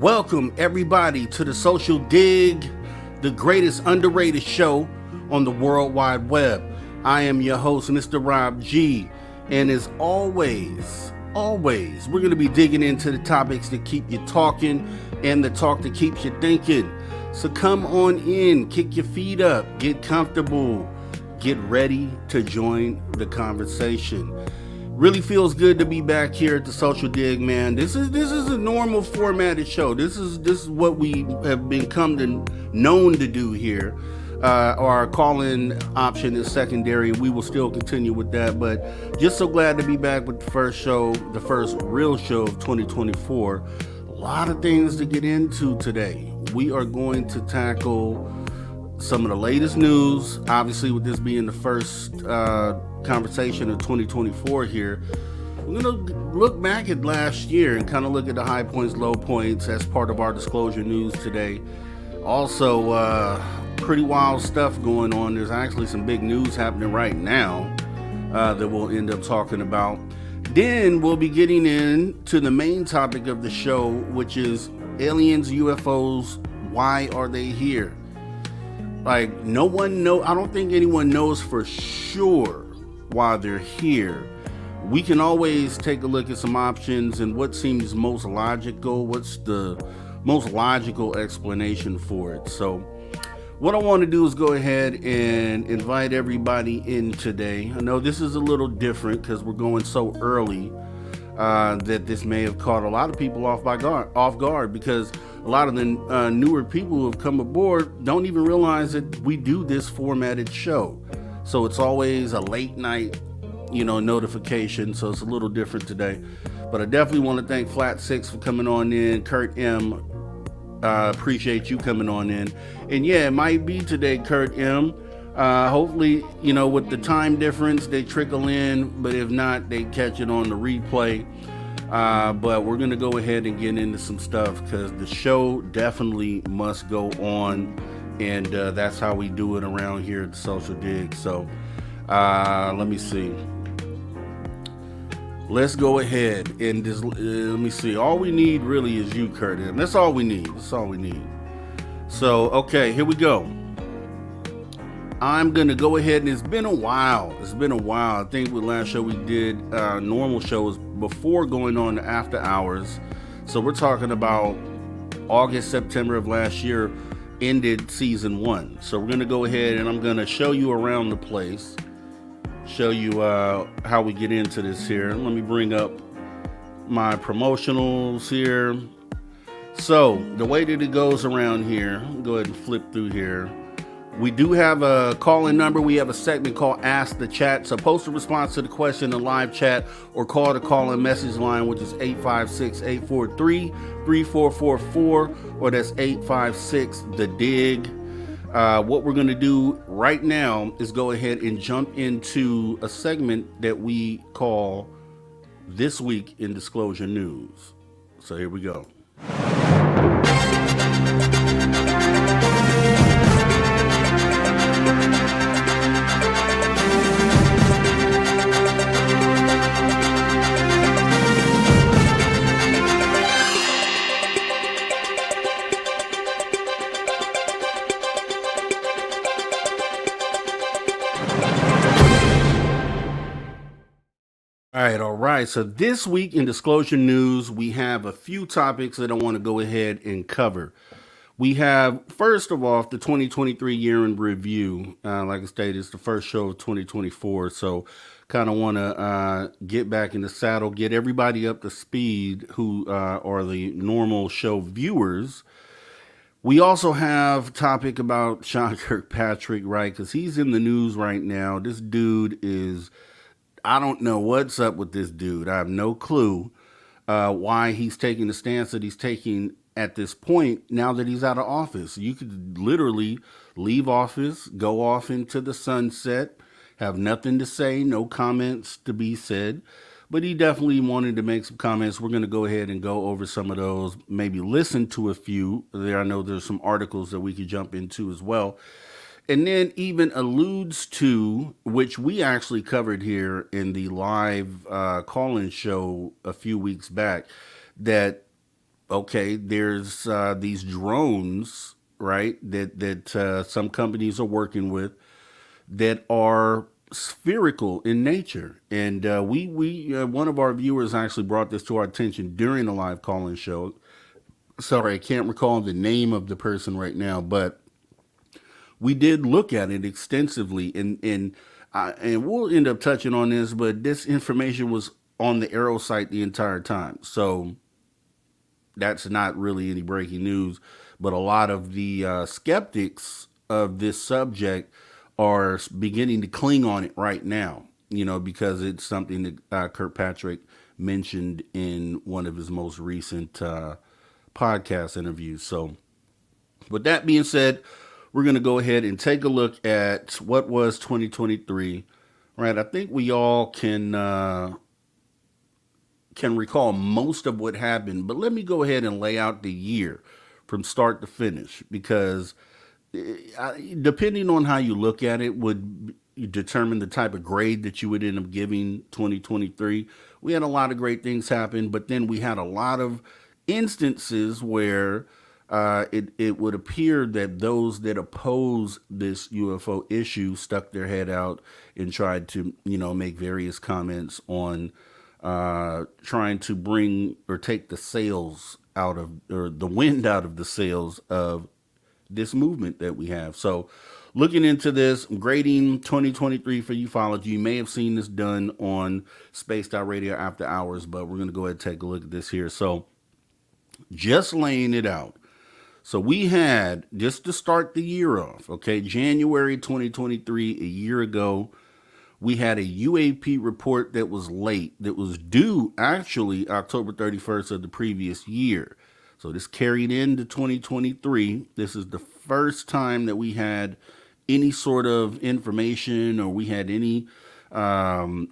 Welcome everybody to the Social Dig, the greatest underrated show on the World Wide Web. I am your host, Mr. Rob G, and as always, we're going to be digging into the topics that keep you talking and the talk that keeps you thinking. So come on in, kick your feet up, get comfortable, get ready to join the conversation. Really feels good to be back here at the Social Dig, man. This is a normal formatted show. This is what we have become known to do here. Our call-in option is secondary. We will still continue with that, but just so glad to be back with the first show, the first real show of 2024. A lot of things to get into today. We are going to tackle some of the latest news, obviously with this being the first conversation of 2024 here. We're going to look back at last year and kind of look at the high points, low points as part of our disclosure news today. Also, pretty wild stuff going on. There's actually some big news happening right now that we'll end up talking about. Then we'll be getting into the main topic of the show, which is aliens, UFOs, why are they here? Like, I don't think anyone knows for sure why they're here. We can always take a look at some options and what seems most logical, what's the most logical explanation for it. So what I want to do is go ahead and invite everybody in today. I know this is a little different because we're going so early that this may have caught a lot of people off guard because a lot of the newer people who have come aboard don't even realize that we do this formatted show. So it's always a late night, notification. So it's a little different today. But I definitely want to thank Flat Six for coming on in. Kurt M, appreciate you coming on in. And yeah, it might be today, Kurt M. Hopefully, with the time difference, they trickle in. But if not, they catch it on the replay. But we're going to go ahead and get into some stuff because the show definitely must go on. And that's how we do it around here at the Social Dig. So let me see. Let's go ahead and just, let me see. All we need really is you, Kurt. And that's all we need. That's all we need. So, okay, here we go. I'm going to go ahead, and it's been a while. I think the last show we did, normal shows before going on to after hours. So we're talking about August, September of last year ended season 1. So we're going to go ahead and I'm going to show you around the place, show you how we get into this here. Let me bring up my promotionals here. So the way that it goes around here, go ahead and flip through here. We do have a call-in number. We have a segment called Ask the Chat. So post a response to the question in live chat or call the call-in message line, which is 856-843-3444, or that's 856-THE-DIGG. What we're going to do right now is go ahead and jump into a segment that we call This Week in Disclosure News. So here we go. All right. So this week in Disclosure News, we have a few topics that I want to go ahead and cover. We have, first of all, the 2023 year in review. Like I stated, it's the first show of 2024. So kind of want to get back in the saddle, get everybody up to speed who are the normal show viewers. We also have a topic about Sean Kirkpatrick, right? Because he's in the news right now. This dude is... I don't know what's up with this dude. I have no clue why he's taking the stance that he's taking at this point now that he's out of office. You could literally leave office, go off into the sunset, have nothing to say, no comments to be said. But he definitely wanted to make some comments. We're going to go ahead and go over some of those, maybe listen to a few. I know there's some articles that we could jump into as well. And then even alludes to, which we actually covered here in the live call-in show a few weeks back, that okay, there's these drones, right? That some companies are working with that are spherical in nature, and we one of our viewers actually brought this to our attention during the live call-in show. Sorry, I can't recall the name of the person right now, but we did look at it extensively, and we'll end up touching on this. But this information was on the Arrow site the entire time, so that's not really any breaking news. But a lot of the skeptics of this subject are beginning to cling on it right now, because it's something that Kirkpatrick mentioned in one of his most recent podcast interviews. So, with that being said, we're going to go ahead and take a look at what was 2023. Right, I think we all can recall most of what happened, but let me go ahead and lay out the year from start to finish, because depending on how you look at it would determine the type of grade that you would end up giving 2023. We had a lot of great things happen, but then we had a lot of instances where it would appear that those that oppose this UFO issue stuck their head out and tried to, make various comments on trying to bring or take the sails out of, or the wind out of the sails of this movement that we have. So, looking into this, grading 2023 for ufology. You may have seen this done on Spaced Out Radio After Hours, but we're going to go ahead and take a look at this here. So, just laying it out. So we had, just to start the year off, okay, January 2023, a year ago, we had a UAP report that was late, that was due actually October 31st of the previous year. So this carried into 2023. This is the first time that we had any sort of information, or we had any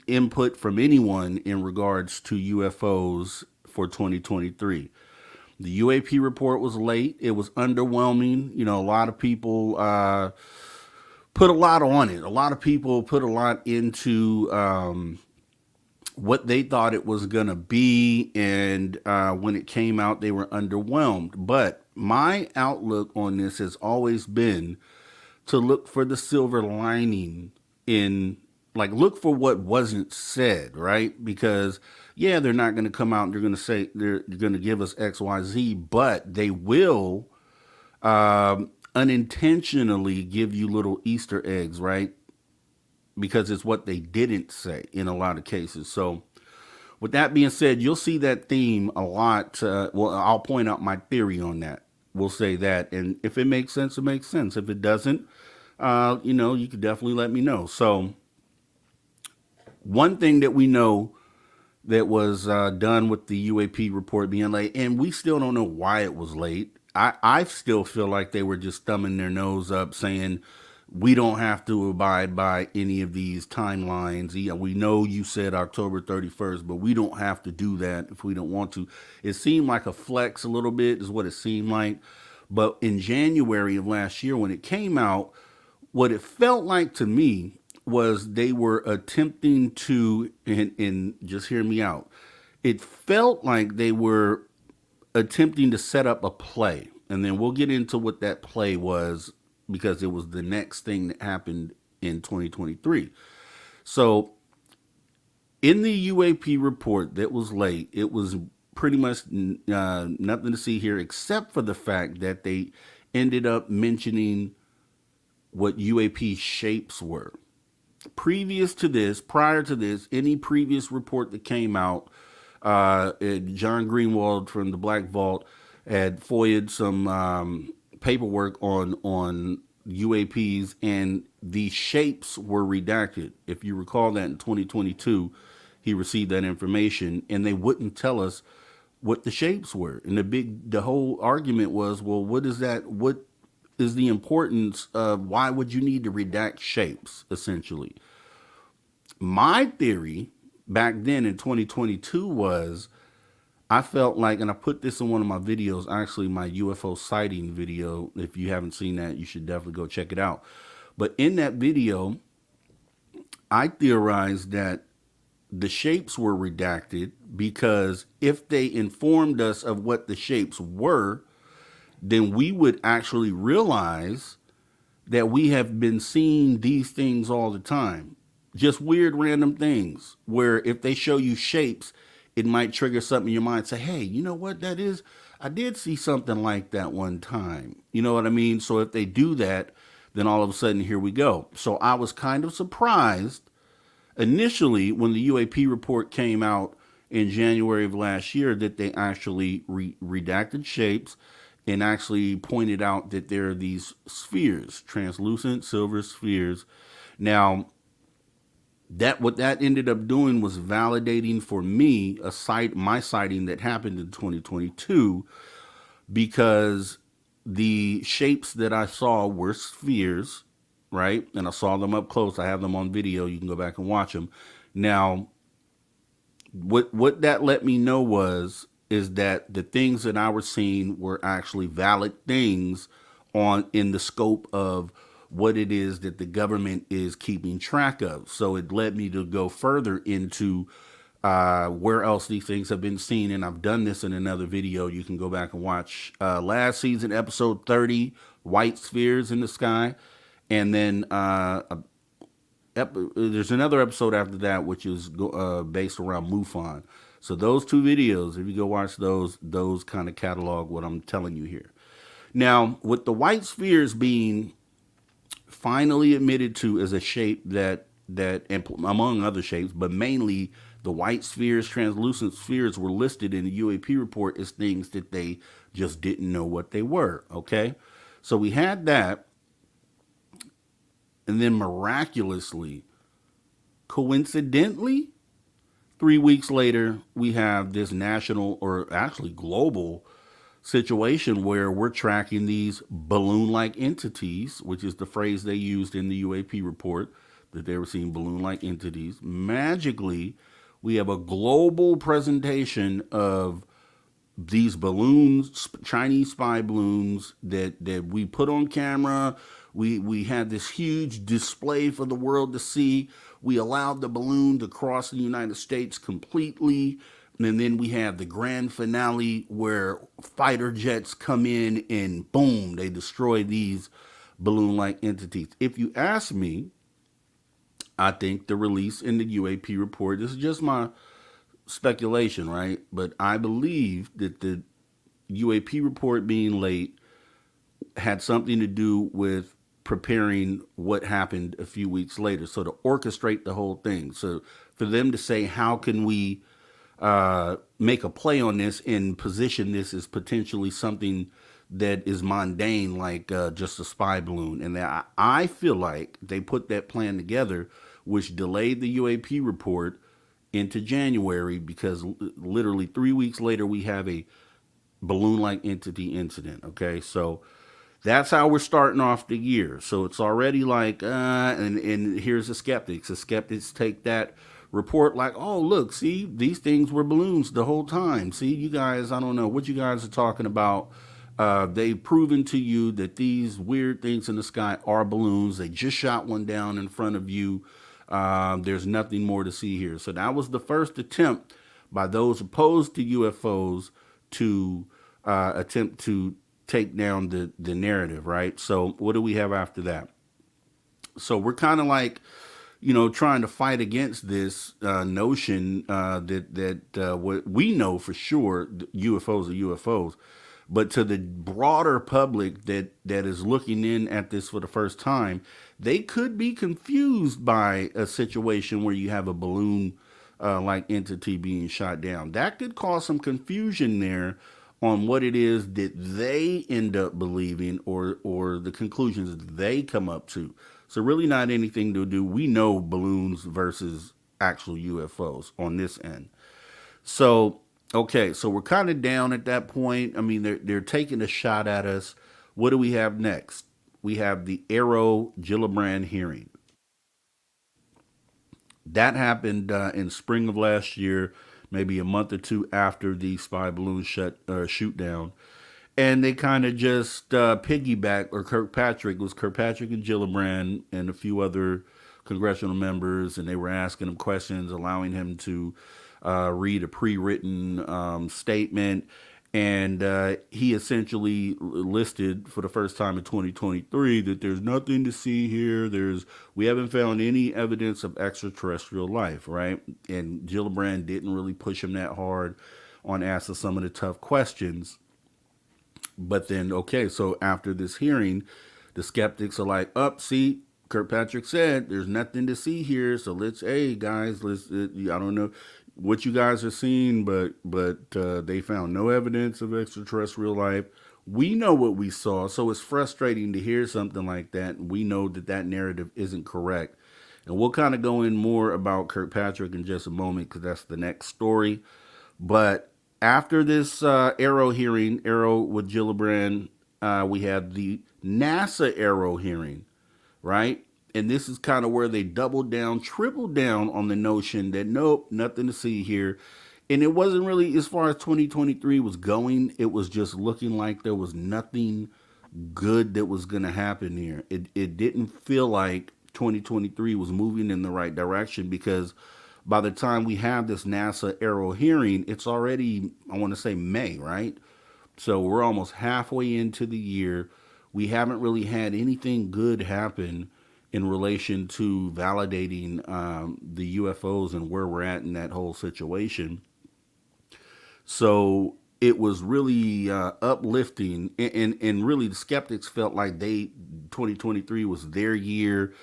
input from anyone in regards to UFOs for 2023. The UAP report was late. It was underwhelming. A lot of people put a lot on it. A lot of people put a lot into what they thought it was going to be. And when it came out, they were underwhelmed. But my outlook on this has always been to look for the silver lining in, like, look for what wasn't said, right? Because yeah, they're not going to come out and they're going to say they're going to give us X, Y, Z, but they will unintentionally give you little Easter eggs, right? Because it's what they didn't say in a lot of cases. So, with that being said, you'll see that theme a lot. Well, I'll point out my theory on that. We'll say that, and if it makes sense, it makes sense. If it doesn't, you can definitely let me know. So, one thing that we know that was done with the UAP report being late, and we still don't know why it was late. I still feel like they were just thumbing their nose up, saying we don't have to abide by any of these timelines. Yeah, we know you said October 31st, but we don't have to do that if we don't want to. It seemed like a flex a little bit, is what it seemed like. But in January of last year, when it came out, what it felt like to me was they were attempting to, and just hear me out, it felt like they were attempting to set up a play. And then we'll get into what that play was, because it was the next thing that happened in 2023. So in the UAP report that was late, it was pretty much nothing to see here, except for the fact that they ended up mentioning what UAP shapes were. Prior to this, any previous report that came out, John Greenwald from the Black Vault had FOIA'd some paperwork on UAPs, and the shapes were redacted. If you recall that in 2022, he received that information, and they wouldn't tell us what the shapes were. And the whole argument was, well, what is that? What is the importance of, why would you need to redact shapes, essentially? My theory back then in 2022 was, I felt like, and I put this in one of my videos, actually my UFO sighting video. If you haven't seen that, you should definitely go check it out. But in that video, I theorized that the shapes were redacted because if they informed us of what the shapes were, then we would actually realize that we have been seeing these things all the time. Just weird random things where if they show you shapes, it might trigger something in your mind. Say, hey, you know what that is? I did see something like that one time. You know what I mean? So if they do that, then all of a sudden here we go. So I was kind of surprised initially when the UAP report came out in January of last year that they actually redacted shapes and actually pointed out that there are these spheres, translucent silver spheres. Now, that what that ended up doing was validating for me my sighting that happened in 2022 because the shapes that I saw were spheres, right? And I saw them up close. I have them on video. You can go back and watch them. Now, what that let me know is that the things that I was seeing were actually valid things on in the scope of what it is that the government is keeping track of. So it led me to go further into where else these things have been seen, and I've done this in another video. You can go back and watch last season, episode 30, White Spheres in the Sky, and then there's another episode after that which is based around MUFON. So those two videos, if you go watch those kind of catalog what I'm telling you here. Now, with the white spheres being finally admitted to as a shape that among other shapes, but mainly the white spheres, translucent spheres were listed in the UAP report as things that they just didn't know what they were. Okay, so we had that. And then miraculously, coincidentally, 3 weeks later, we have this national or actually global situation where we're tracking these balloon like entities, which is the phrase they used in the UAP report that they were seeing balloon like entities. Magically, we have a global presentation of these balloons, Chinese spy balloons that we put on camera. We had this huge display for the world to see. We allowed the balloon to cross the United States completely. And then we have the grand finale where fighter jets come in and boom, they destroy these balloon-like entities. If you ask me, I think the release in the UAP report, this is just my speculation, right? But I believe that the UAP report being late had something to do with preparing what happened a few weeks later. So to orchestrate the whole thing. So for them to say, how can we make a play on this and position this as potentially something that is mundane, like just a spy balloon. And that I feel like they put that plan together, which delayed the UAP report into January, because literally 3 weeks later we have a balloon-like entity incident. Okay, so that's how we're starting off the year. So it's already like, and here's the skeptics. The skeptics take that report like, oh, look, see, these things were balloons the whole time. See, you guys, I don't know what you guys are talking about. They've proven to you that these weird things in the sky are balloons. They just shot one down in front of you. There's nothing more to see here. So that was the first attempt by those opposed to UFOs to attempt to take down the narrative, right? So what do we have after that? So we're kind of like, trying to fight against this notion that what we know for sure, UFOs are UFOs, but to the broader public that is looking in at this for the first time, they could be confused by a situation where you have a balloon like entity being shot down. That could cause some confusion there on what it is that they end up believing, or the conclusions that they come up to. So really not anything to do. We know balloons versus actual UFOs on this end. So, okay, so we're kind of down at that point. I mean, they're taking a shot at us. What do we have next? We have the Arrow Gillibrand hearing. That happened in spring of last year, maybe a month or two after the spy balloon shoot down. And they kind of just piggyback, or Kirkpatrick and Gillibrand and a few other congressional members, and they were asking him questions, allowing him to read a pre-written statement. And he essentially listed for the first time in 2023 that there's nothing to see here. We haven't found any evidence of extraterrestrial life, right? And Gillibrand didn't really push him that hard on asking some of the tough questions. But then, okay, so after this hearing, the skeptics are like, up, see, Kirkpatrick said there's nothing to see here. So hey guys, I don't know what you guys are seeing, but they found no evidence of extraterrestrial life. We know what we saw, so it's frustrating to hear something like that. We know that narrative isn't correct. And we'll kind of go in more about Kirkpatrick in just a moment because that's the next story. But after this Arrow hearing, Arrow with Gillibrand, we have the NASA Arrow hearing, right? And this is kind of where they doubled down, tripled down on the notion that nope, nothing to see here. And it wasn't really, as far as 2023 was going, it was just looking like there was nothing good that was going to happen here. It didn't feel like 2023 was moving in the right direction, because by the time we have this NASA Arrow hearing, it's already, I want to say, May, right? So we're almost halfway into the year. We haven't really had anything good happen in relation to validating the UFOs and where we're at in that whole situation. So it was really uplifting, and really the skeptics felt like 2023 was their year.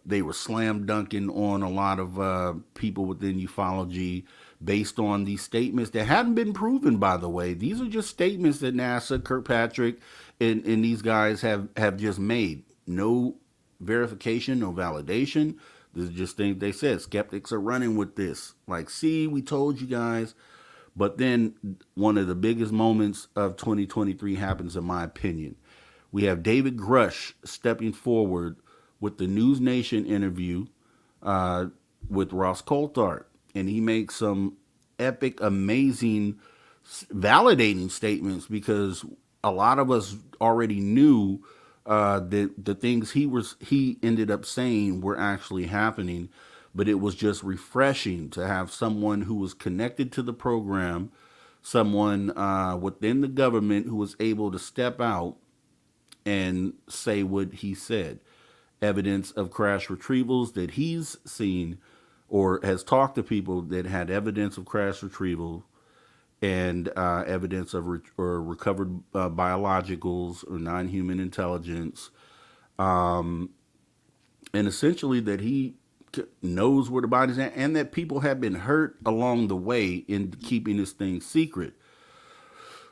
They were slam dunking on a lot of people within ufology based on these statements that hadn't been proven, by the way. These are just statements that NASA, Kirkpatrick, and these guys have just made. No verification, no validation. This is just things they said. Skeptics are running with this. Like, see, we told you guys. But then one of the biggest moments of 2023 happens, in my opinion. We have David Grush stepping forward with the News Nation interview with Ross Coulthart. And he makes some epic, amazing, validating statements, because a lot of us already knew that the things he ended up saying were actually happening. But it was just refreshing to have someone who was connected to the program, someone within the government who was able to step out and say what he said. Evidence of crash retrievals that he's seen, or has talked to people that had evidence of crash retrieval, and evidence of recovered biologicals or non-human intelligence, and essentially that he knows where the body's at, and that people have been hurt along the way in keeping this thing secret.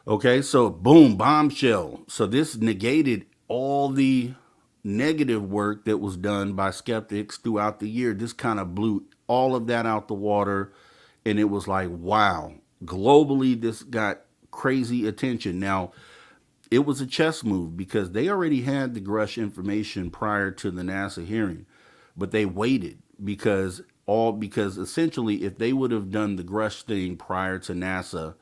Okay, so boom, bombshell. So this negated all the negative work that was done by skeptics throughout the year. This kind of blew all of that out the water, and it was like, wow. Globally, this got crazy attention. Now, it was a chess move, because they already had the Grush information prior to the NASA hearing, but they waited because essentially, if they would have done the Grush thing prior to NASA,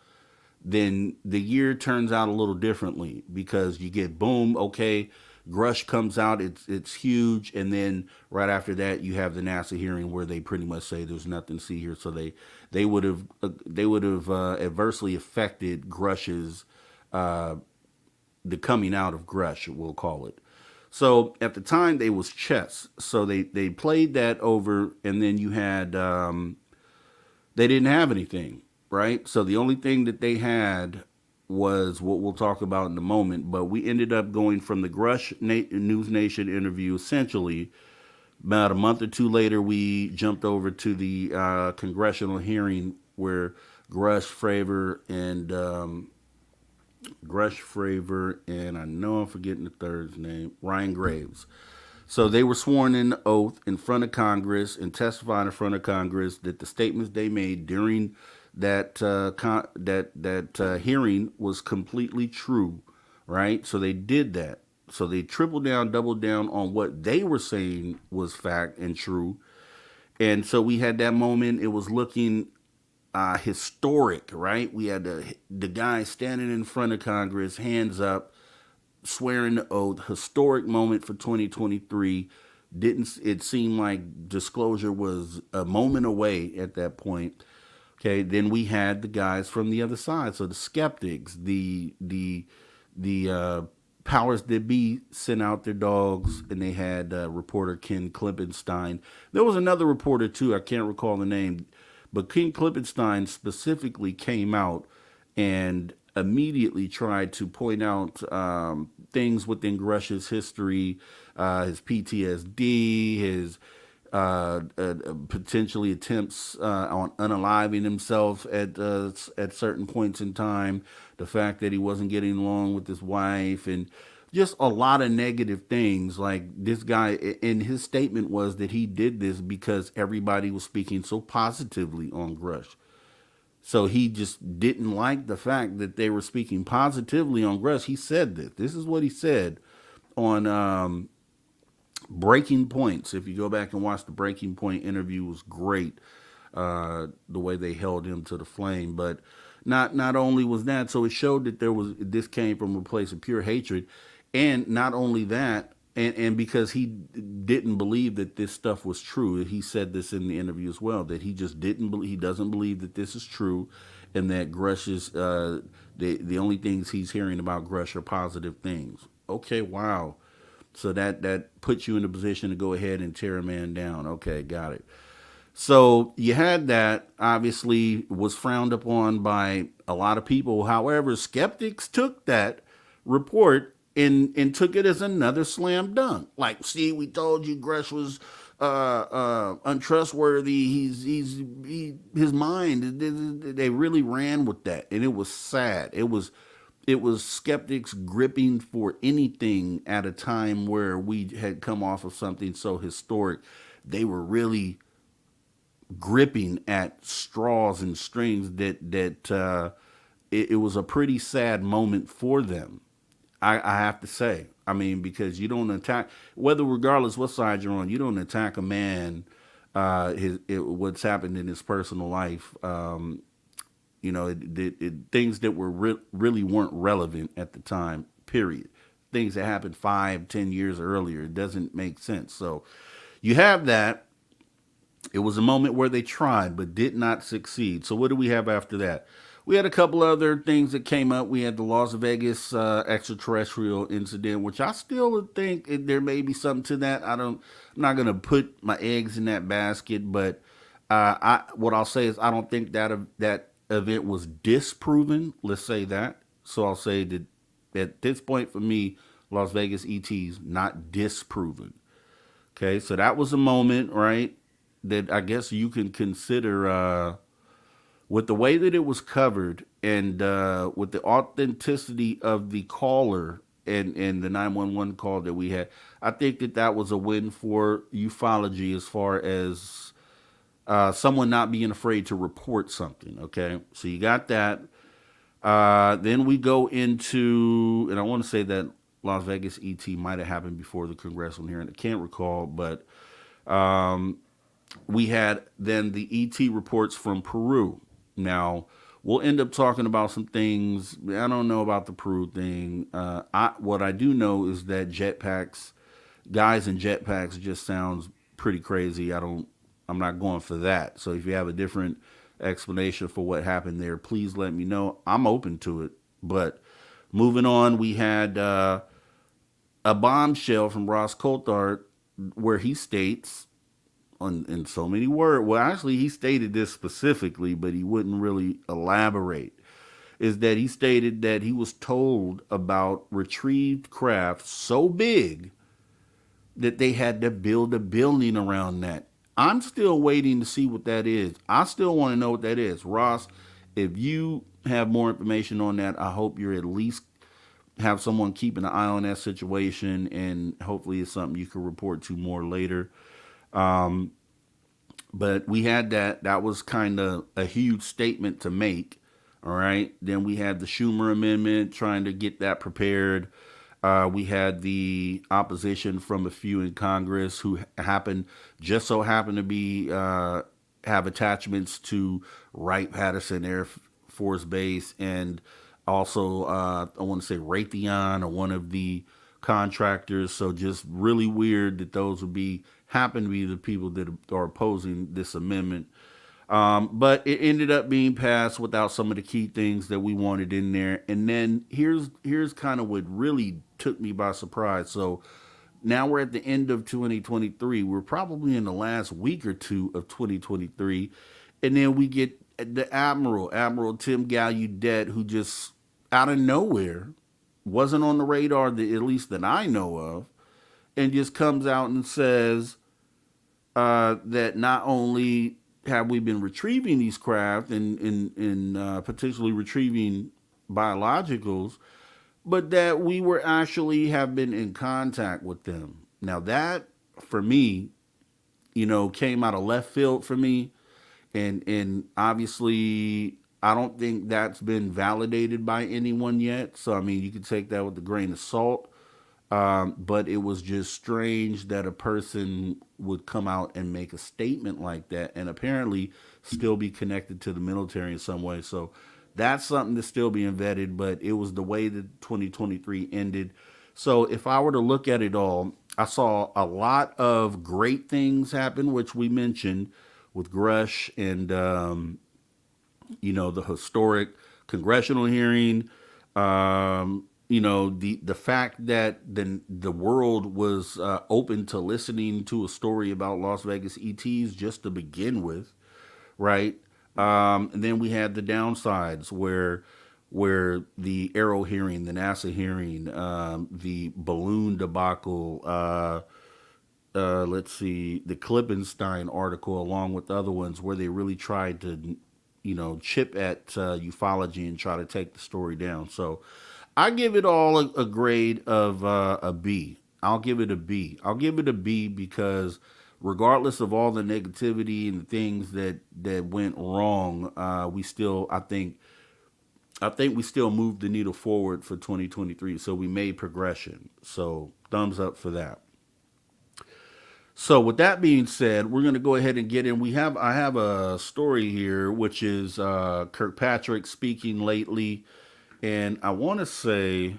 then the year turns out a little differently, because you get boom, okay, Grush comes out, it's huge, and then right after that you have the NASA hearing where they pretty much say there's nothing to see here. So they would have adversely affected Grush's the coming out of Grush, we'll call it. So at the time they was chess. So they played that over, and then you had they didn't have anything, right? So the only thing that they had was what we'll talk about in a moment. But we ended up going from the Grush News Nation interview, essentially about a month or two later, we jumped over to the congressional hearing where Grush, Fravor, and I know I'm forgetting the third's name, Ryan Graves. So they were sworn in oath in front of Congress and testified in front of Congress that the statements they made during that hearing was completely true, right? So they did that. So they tripled down, doubled down on what they were saying was fact and true. And so we had that moment. It was looking historic, right? We had the guy standing in front of Congress, hands up, swearing the oath. Historic moment for 2023. Didn't it seemed like disclosure was a moment away at that point? Okay, then we had the guys from the other side, so the skeptics, the powers that be sent out their dogs, and they had reporter Ken Klippenstein. There was another reporter too. I can't recall the name, but Ken Klippenstein specifically came out and immediately tried to point out things within Gresh's history, his PTSD, his potentially attempts on unaliving himself at certain points in time, the fact that he wasn't getting along with his wife, and just a lot of negative things. Like this guy, in his statement was that he did this because everybody was speaking so positively on Grush. So he just didn't like the fact that they were speaking positively on Grush. He said this. This is what he said on Breaking Points. If you go back and watch the Breaking Point interview, was great. The way they held him to the flame, but not only was that, so it showed that this came from a place of pure hatred, and not only that, and because he didn't believe that this stuff was true, he said this in the interview as well, that he just he doesn't believe that this is true, and that Grush is the only things he's hearing about Grush are positive things. Okay, wow. So that puts you in a position to go ahead and tear a man down. Okay, got it. So you had that, obviously was frowned upon by a lot of people. However, skeptics took that report and took it as another slam dunk. Like, see, we told you Grush was untrustworthy. His mind. They really ran with that, and it was sad. It was skeptics gripping for anything at a time where we had come off of something so historic. They were really gripping at straws and strings it was a pretty sad moment for them. I have to say. I mean, because you don't attack, whether regardless what side you're on, you don't attack a man, what's happened in his personal life. Things that were really weren't relevant at the time. Period. Things that happened 5, 10 years earlier. It doesn't make sense. So you have that. It was a moment where they tried but did not succeed. So what do we have after that? We had a couple other things that came up. We had the Las Vegas extraterrestrial incident, which I still think there may be something to that. I'm not gonna put my eggs in that basket, but what I'll say is I don't think that event was disproven. Let's say that. So I'll say that at this point for me, Las Vegas ET's not disproven. Okay, so that was a moment, right? That I guess you can consider with the way that it was covered and with the authenticity of the caller and the 911 call that we had. I think that was a win for ufology as far as someone not being afraid to report something. Okay, so you got that. Then we go into, and I want to say that Las Vegas ET might have happened before the congressional hearing. I can't recall, but we had then the ET reports from Peru. Now, we'll end up talking about some things. I don't know about the Peru thing. What I do know is that guys in jetpacks just sounds pretty crazy. I'm not going for that. So if you have a different explanation for what happened there, please let me know. I'm open to it. But moving on, we had a bombshell from Ross Coulthard where he states, in so many words, well, actually, he stated this specifically, but he wouldn't really elaborate, is that he stated that he was told about retrieved craft so big that they had to build a building around that. I'm still waiting to see what that is. I still want to know what that is. Ross, if you have more information on that, I hope you're at least have someone keeping an eye on that situation, and hopefully it's something you can report to more later. But we had that. That was kind of a huge statement to make. All right. Then we had the Schumer amendment, trying to get that prepared. We had the opposition from a few in Congress who just so happened to be have attachments to Wright-Patterson Air Force Base, and also I want to say Raytheon, or one of the contractors. So just really weird that those would happen to be the people that are opposing this amendment. But it ended up being passed without some of the key things that we wanted in there. And then here's kind of what really took me by surprise. So now we're at the end of 2023. We're probably in the last week or two of 2023. And then we get the Admiral Tim Gallaudet, who just out of nowhere wasn't on the radar, at least that I know of, and just comes out and says that not only have we been retrieving these craft and potentially retrieving biologicals, but that we were actually have been in contact with them. Now that, for me, came out of left field for me. And obviously, I don't think that's been validated by anyone yet. So, I mean, you can take that with a grain of salt. But it was just strange that a person would come out and make a statement like that and apparently still be connected to the military in some way. So that's something that's still being vetted, but it was the way that 2023 ended. So if I were to look at it all, I saw a lot of great things happen, which we mentioned with Grush and, the historic congressional hearing, the fact that the world was open to listening to a story about Las Vegas ETs just to begin with, right? And then we had the downsides where the Arrow hearing, the NASA hearing, the balloon debacle, let's see, the Klippenstein article, along with other ones where they really tried to, chip at ufology and try to take the story down. So I give it all a grade of a B. I'll give it a B. I'll give it a B because regardless of all the negativity and the things that went wrong, we still, I think we still moved the needle forward for 2023. So we made progression. So thumbs up for that. So with that being said, we're going to go ahead and get in. I have a story here, which is Kirkpatrick speaking lately. And I want to say,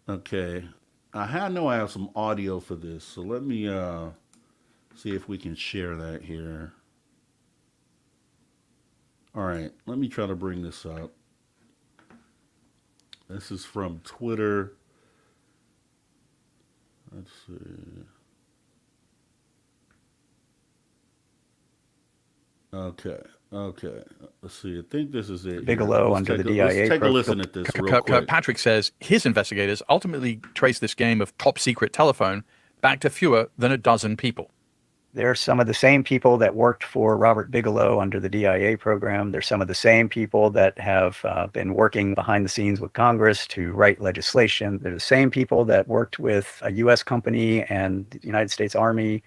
okay, I know I have some audio for this. So let me see if we can share that here. All right, let me try to bring this up. This is from Twitter. Let's see. Okay. Let's see. I think this is it. Bigelow under the DIA. Let's take a listen at this real quick. Kirkpatrick says his investigators ultimately traced this game of top secret telephone back to fewer than a dozen people. They're some of the same people that worked for Robert Bigelow under the DIA program. They're some of the same people that have been working behind the scenes with Congress to write legislation. They're the same people that worked with a U.S. company and the United States Army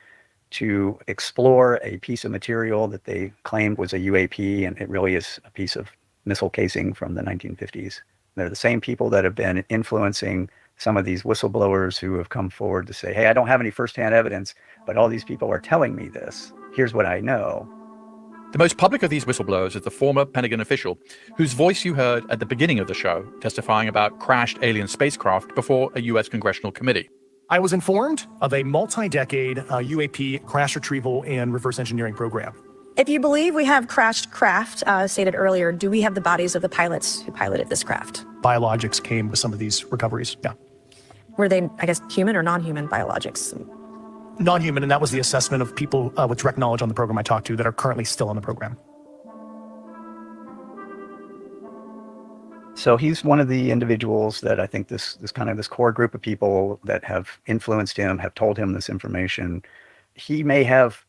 to explore a piece of material that they claimed was a UAP, and it really is a piece of missile casing from the 1950s. They're the same people that have been influencing some of these whistleblowers who have come forward to say, hey, I don't have any firsthand evidence, but all these people are telling me this. Here's what I know. The most public of these whistleblowers is the former Pentagon official whose voice you heard at the beginning of the show, testifying about crashed alien spacecraft before a U.S. congressional committee. I was informed of a multi-decade UAP crash retrieval and reverse engineering program. If you believe we have crashed craft, stated earlier, do we have the bodies of the pilots who piloted this craft? Biologics came with some of these recoveries, yeah. Were they, I guess, human or non-human biologics? Non-human, and that was the assessment of people with direct knowledge on the program I talked to that are currently still on the program. So he's one of the individuals that I think this core group of people that have influenced him, have told him this information. He may have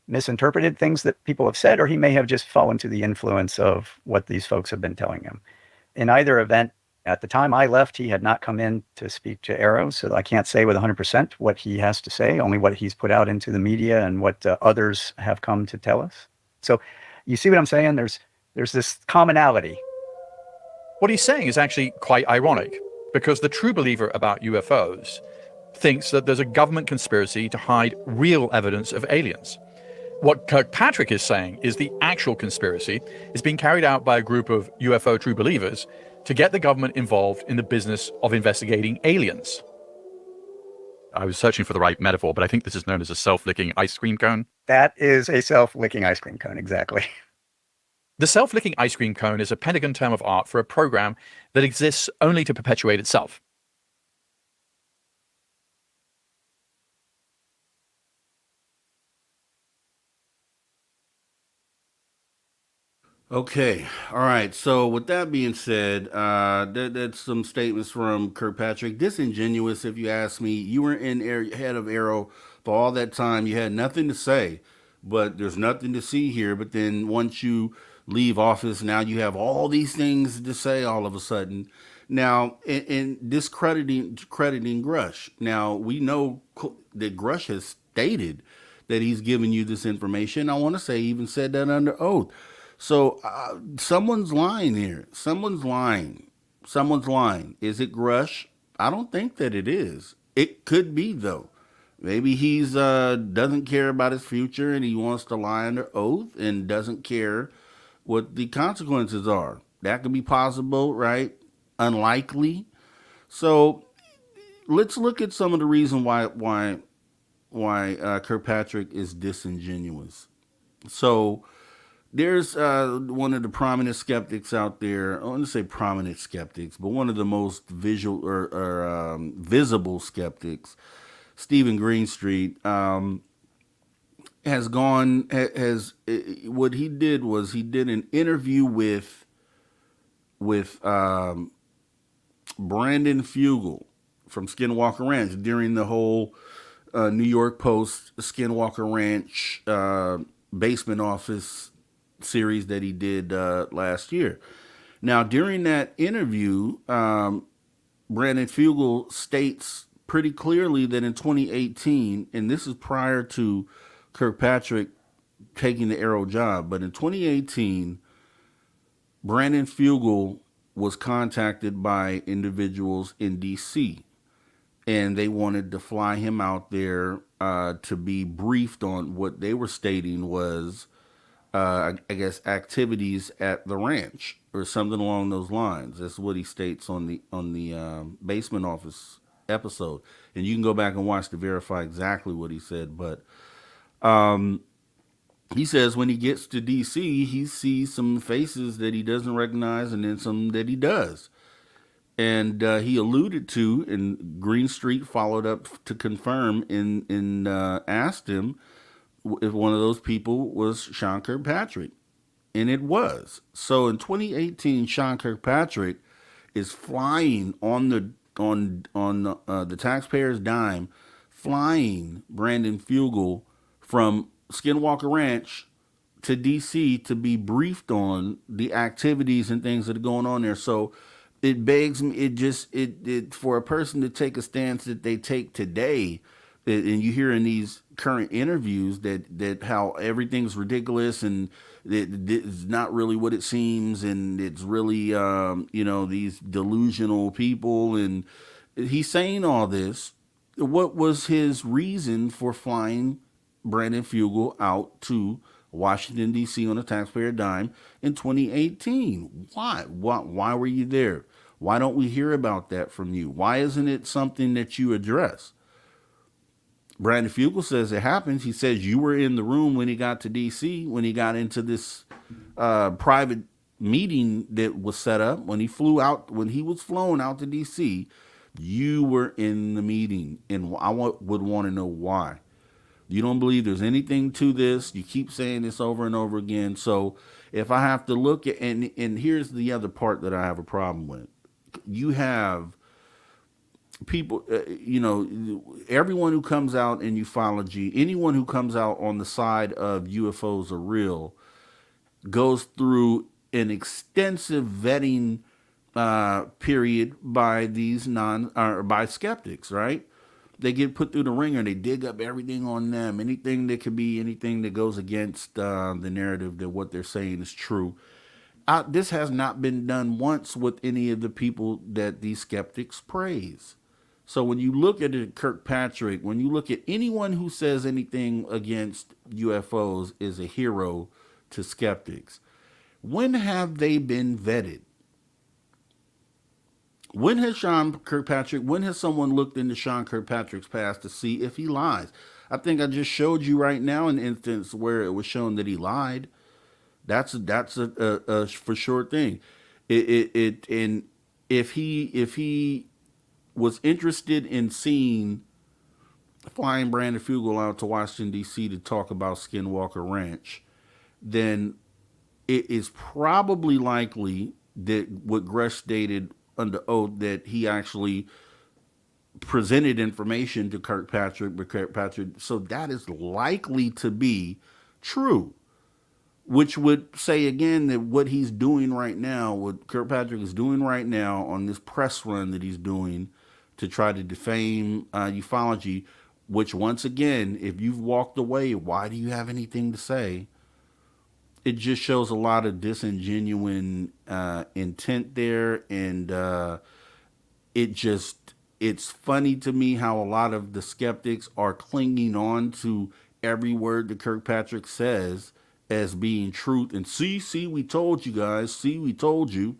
misinterpreted things that people have said, or he may have just fallen to the influence of what these folks have been telling him. In either event, at the time I left, he had not come in to speak to Arrow, so I can't say with 100% what he has to say, only what he's put out into the media and what others have come to tell us. So you see what I'm saying? There's this commonality. What he's saying is actually quite ironic, because the true believer about UFOs thinks that there's a government conspiracy to hide real evidence of aliens. What Kirkpatrick is saying is the actual conspiracy is being carried out by a group of UFO true believers to get the government involved in the business of investigating aliens. I was searching for the right metaphor, but I think this is known as a self-licking ice cream cone. That is a self-licking ice cream cone, exactly. The self-licking ice cream cone is a Pentagon term of art for a program that exists only to perpetuate itself. Okay, all right. So with that being said, that's some statements from Kirkpatrick. Disingenuous, if you ask me. You were in head of Arrow for all that time. You had nothing to say, but there's nothing to see here. But then once you leave office, now you have all these things to say all of a sudden. Now, in crediting Grush. Now we know that Grush has stated that he's given you this information. I want to say he even said that under oath. So someone's lying here. Someone's lying. Someone's lying. Is it Grush? I don't think that it is. It could be though. Maybe he's doesn't care about his future and he wants to lie under oath and doesn't care what the consequences are. That could be possible, right? Unlikely. So let's look at some of the reason why Kirkpatrick is disingenuous. So there's one of the prominent skeptics out there. I want to say prominent skeptics, but one of the most visual or visible skeptics, Stephen Greenstreet, has gone what he did was he did an interview with Brandon Fugel from Skinwalker Ranch during the whole New York Post Skinwalker Ranch basement office series that he did last year. Now, during that interview, Brandon Fugel states pretty clearly that in 2018, and this is prior to Kirkpatrick taking the Arrow job, but in 2018, Brandon Fugel was contacted by individuals in D.C., and they wanted to fly him out there to be briefed on what they were stating was I guess activities at the ranch or something along those lines. That's what he states on the basement office episode, and you can go back and watch to verify exactly what he said. But he says when he gets to D.C., he sees some faces that he doesn't recognize, and then some that he does. And he alluded to, and Greenstreet followed up to confirm, and asked him if one of those people was Sean Kirkpatrick, and it was. So in 2018, Sean Kirkpatrick is flying on the taxpayer's dime, flying Brandon Fugel from Skinwalker Ranch to DC to be briefed on the activities and things that are going on there. So it begs me, it for a person to take a stance that they take today, and you hear in these current interviews that how everything's ridiculous and it's not really what it seems, and it's really these delusional people, and he's saying all this. What was his reason for flying Brandon Fugel out to Washington, D.C. on a taxpayer dime in 2018? Why were you there? Why don't we hear about that from you? Why isn't it something that you address? Brandon Fugel says it happens. He says you were in the room when he got to D.C., when he got into this private meeting that was set up. When he was flown out to D.C., you were in the meeting, and I would want to know why. You don't believe there's anything to this. You keep saying this over and over again. So if I have to look at, and here's the other part that I have a problem with. You have people, everyone who comes out in ufology, anyone who comes out on the side of UFOs are real, goes through an extensive vetting period by these by skeptics, right? They get put through the ringer. They dig up everything on them, anything that goes against the narrative that what they're saying is true. This has not been done once with any of the people that these skeptics praise. So when you look at it, Kirkpatrick, when you look at anyone who says anything against UFOs is a hero to skeptics. When have they been vetted? When has when has someone looked into Sean Kirkpatrick's past to see if he lies? I think I just showed you right now an instance where it was shown that he lied. That's a for sure thing. And if he was interested in seeing flying Brandon Fugel out to Washington D.C. to talk about Skinwalker Ranch, then it is probably likely that what Gresh stated under oath that he actually presented information to Kirkpatrick, but Kirkpatrick, so that is likely to be true, which would say again that what he's doing right now, what Kirkpatrick is doing right now on this press run that he's doing to try to defame ufology, which once again, if you've walked away, why do you have anything to say? It just shows a lot of disingenuine intent there, and it's funny to me how a lot of the skeptics are clinging on to every word that Kirkpatrick says as being truth, and see, we told you guys, see, we told you,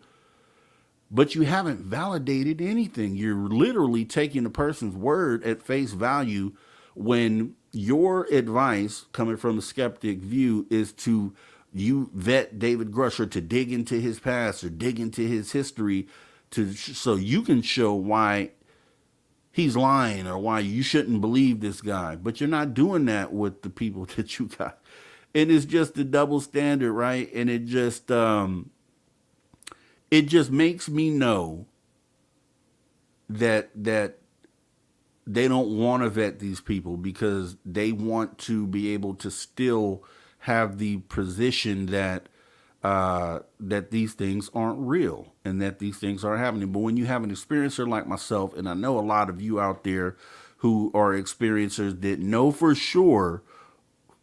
but you haven't validated anything. You're literally taking a person's word at face value when your advice, coming from a skeptic view, is to you vet David Grusher, to dig into his past or dig into his history so you can show why he's lying or why you shouldn't believe this guy. But you're not doing that with the people that you got. And it's just a double standard, right? And it just makes me know that they don't want to vet these people because they want to be able to still have the position that that these things aren't real and that these things are happening. But when you have an experiencer like myself, and I know a lot of you out there who are experiencers that know for sure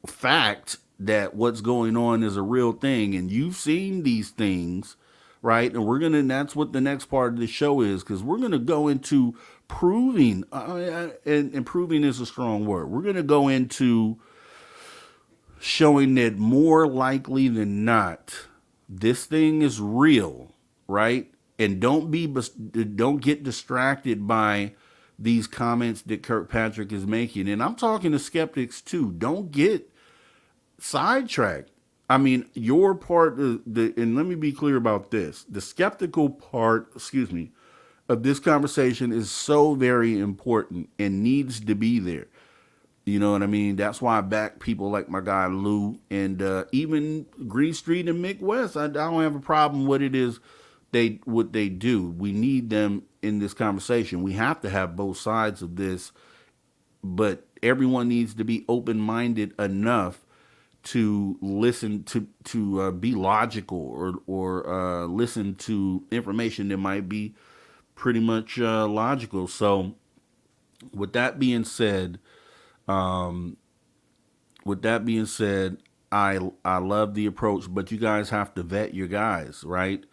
fact that what's going on is a real thing, and you've seen these things, right? And that's what the next part of the show is, because we're gonna go into proving, and proving is a strong word. We're gonna go into showing that more likely than not, this thing is real, right? And don't get distracted by these comments that Kirkpatrick is making. And I'm talking to skeptics too. Don't get sidetracked. I mean, your part and let me be clear about this. The skeptical part, of this conversation is so very important and needs to be there. You know what I mean? That's why I back people like my guy Lou and even Green Street and Mick West. I don't have a problem with it is what they do. We need them in this conversation. We have to have both sides of this, but everyone needs to be open-minded enough to listen to be logical or listen to information that might be pretty much logical. So with that being said, I love the approach, but you guys have to vet your guys, right?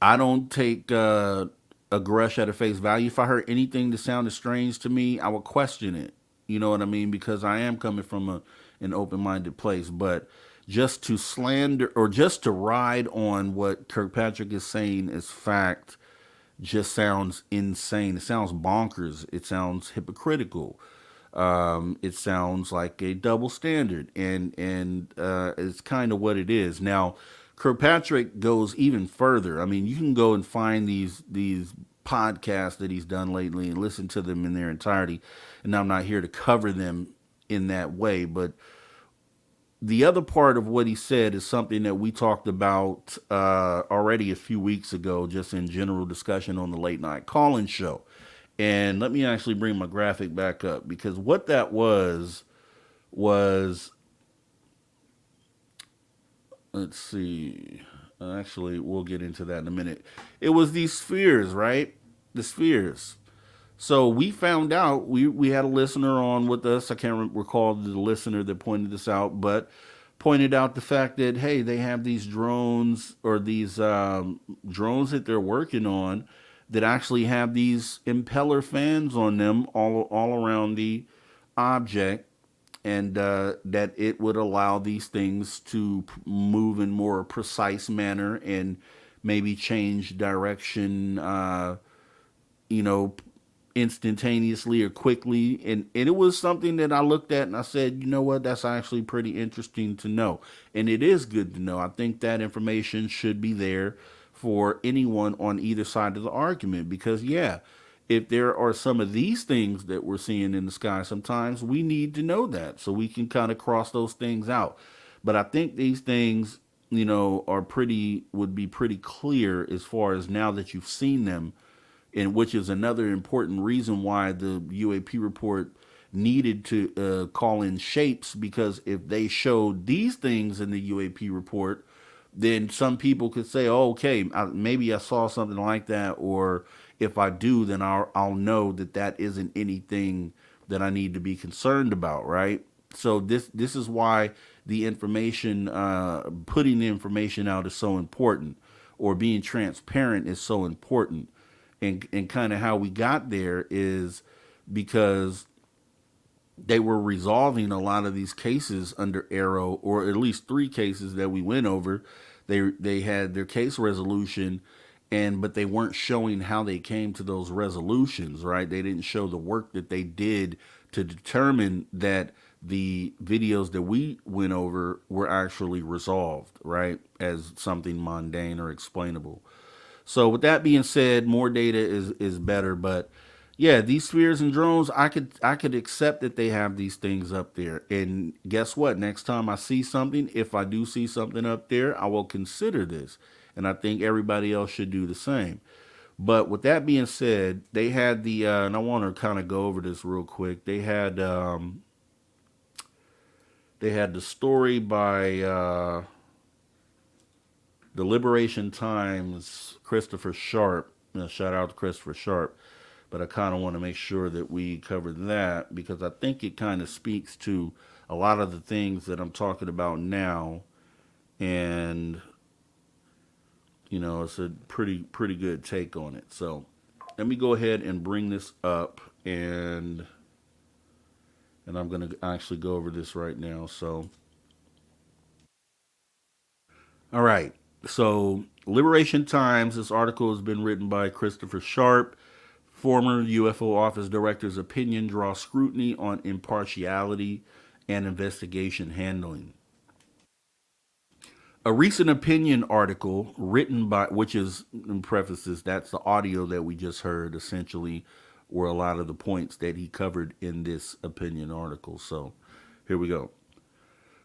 I don't take a Gresh at a face value. If I heard anything that sounded strange to me, I would question it. You know what I mean? Because I am coming from an open-minded place. But just to slander or just to ride on what Kirkpatrick is saying as fact just sounds insane. It sounds bonkers. It sounds hypocritical. It sounds like a double standard, and it's kind of what it is. Now, Kirkpatrick goes even further. I mean, you can go and find these podcasts that he's done lately and listen to them in their entirety. And I'm not here to cover them in that way, but the other part of what he said is something that we talked about already a few weeks ago, just in general discussion on the late night call-in show. And let me actually bring my graphic back up, because what that was, let's see, actually, we'll get into that in a minute. It was these spheres, right? The spheres. So we found out, we had a listener on with us. I can't recall the listener that pointed this out, but pointed out the fact that, hey, they have these drones or these drones that they're working on that actually have these impeller fans on them all around the object, and that it would allow these things to move in more precise manner and maybe change direction, you know, instantaneously or quickly. And it was something that I looked at and I said, you know what, that's actually pretty interesting to know. And it is good to know. I think that information should be there for anyone on either side of the argument because, yeah, if there are some of these things that we're seeing in the sky, sometimes we need to know that so we can kind of cross those things out. But I think these things, you know, would be pretty clear as far as now that you've seen them, and which is another important reason why the UAP report needed to call in shapes, because if they showed these things in the UAP report, then some people could say, oh, okay, maybe I saw something like that, or if I do, then I'll know that that isn't anything that I need to be concerned about, right? So this is why the information, putting the information out is so important, or being transparent is so important. And kind of how we got there is because they were resolving a lot of these cases under Arrow, or at least 3 cases that we went over. They had their case resolution, but they weren't showing how they came to those resolutions, right? They didn't show the work that they did to determine that the videos that we went over were actually resolved, right, as something mundane or explainable. So with that being said, more data is better, but yeah, these spheres and drones, I could accept that they have these things up there. And guess what? Next time I see something, if I do see something up there, I will consider this. And I think everybody else should do the same. But with that being said, they had and I want to kind of go over this real quick. They had the story by the Liberation Times, Christopher Sharp. Shout out to Christopher Sharp. But I kind of want to make sure that we cover that because I think it kind of speaks to a lot of the things that I'm talking about now. And, you know, it's a pretty good take on it. So let me go ahead and bring this up, and I'm going to actually go over this right now. So, all right. So, Liberation Times, this article has been written by Christopher Sharp. Former UFO office director's opinion draws scrutiny on impartiality and investigation handling. A recent opinion article written by, which is, in prefaces, that's the audio that we just heard, essentially, were a lot of the points that he covered in this opinion article. So, here we go.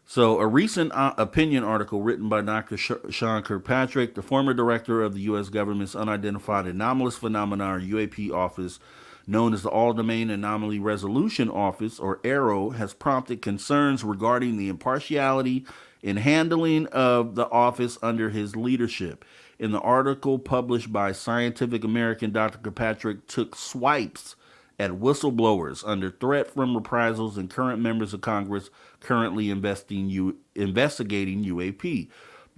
So, a recent opinion article written by Dr. Sean Kirkpatrick, the former director of the U.S. government's Unidentified Anomalous Phenomena, or UAP office, known as the All-Domain Anomaly Resolution Office, or ARROW, has prompted concerns regarding the impartiality and handling of the office under his leadership. In the article published by Scientific American, Dr. Kirkpatrick took swipes at whistleblowers under threat from reprisals and current members of Congress currently investigating UAP.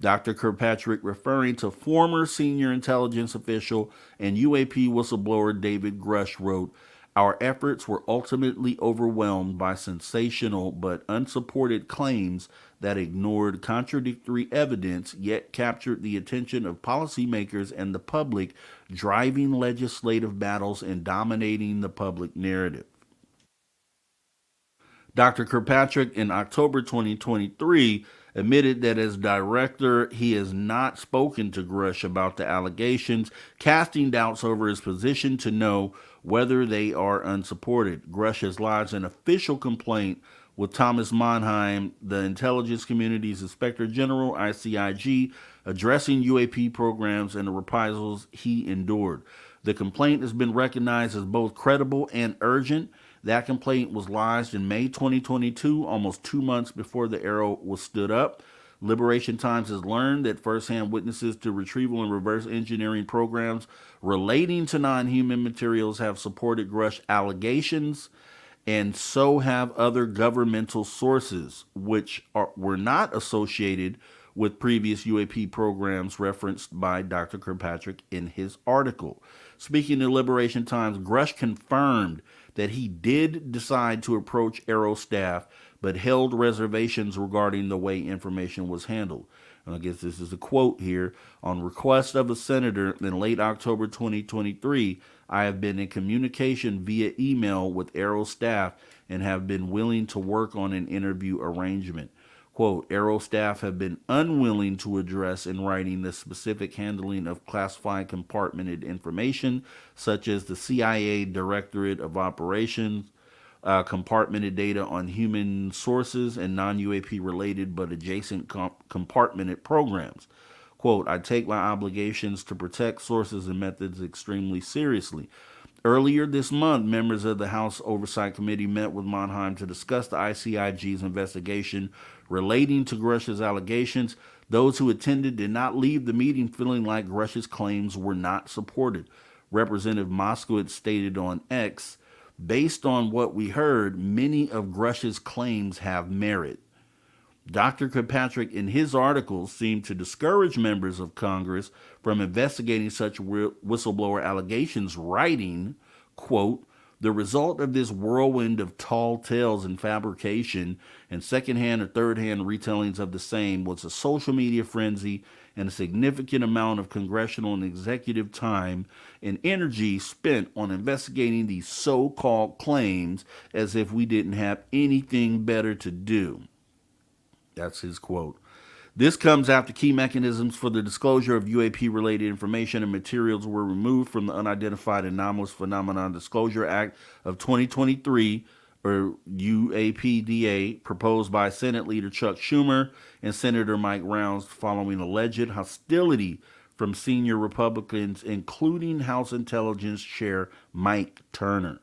Dr. Kirkpatrick, referring to former senior intelligence official and UAP whistleblower David Grush, wrote, "Our efforts were ultimately overwhelmed by sensational but unsupported claims that ignored contradictory evidence, yet captured the attention of policymakers and the public, driving legislative battles and dominating the public narrative." Dr. Kirkpatrick, in October 2023, admitted that as director, he has not spoken to Grush about the allegations, casting doubts over his position to know whether they are unsupported. Grush has lodged an official complaint with Thomas Monheim, the intelligence community's Inspector General, ICIG, addressing UAP programs and the reprisals he endured. The complaint has been recognized as both credible and urgent. That complaint was lodged in May 2022, almost 2 months before the ARROW was stood up. Liberation Times has learned that firsthand witnesses to retrieval and reverse engineering programs relating to non-human materials have supported Grush allegations, and so have other governmental sources, which were not associated with previous UAP programs referenced by Dr. Kirkpatrick in his article. Speaking to Liberation Times, Grush confirmed that he did decide to approach ARROW staff, but held reservations regarding the way information was handled. And I guess this is a quote here. On request of a senator in late October 2023, I have been in communication via email with AARO staff and have been willing to work on an interview arrangement. Quote, AARO staff have been unwilling to address in writing the specific handling of classified compartmented information, such as the CIA Directorate of Operations, compartmented data on human sources and non-UAP related but adjacent compartmented programs. Quote, I take my obligations to protect sources and methods extremely seriously. Earlier this month, members of the House Oversight Committee met with Monheim to discuss the ICIG's investigation relating to Grush's allegations. Those who attended did not leave the meeting feeling like Grush's claims were not supported. Representative Moskowitz stated on X, based on what we heard, many of Grush's claims have merit. Dr. Kirkpatrick, in his articles, seemed to discourage members of Congress from investigating such whistleblower allegations, writing, quote, the result of this whirlwind of tall tales and fabrication and secondhand or third-hand retellings of the same was a social media frenzy and a significant amount of congressional and executive time and energy spent on investigating these so-called claims as if we didn't have anything better to do. That's his quote. This comes after key mechanisms for the disclosure of UAP-related information and materials were removed from the Unidentified Anomalous Phenomenon Disclosure Act of 2023, or UAPDA, proposed by Senate Leader Chuck Schumer and Senator Mike Rounds following alleged hostility from senior Republicans, including House Intelligence Chair Mike Turner.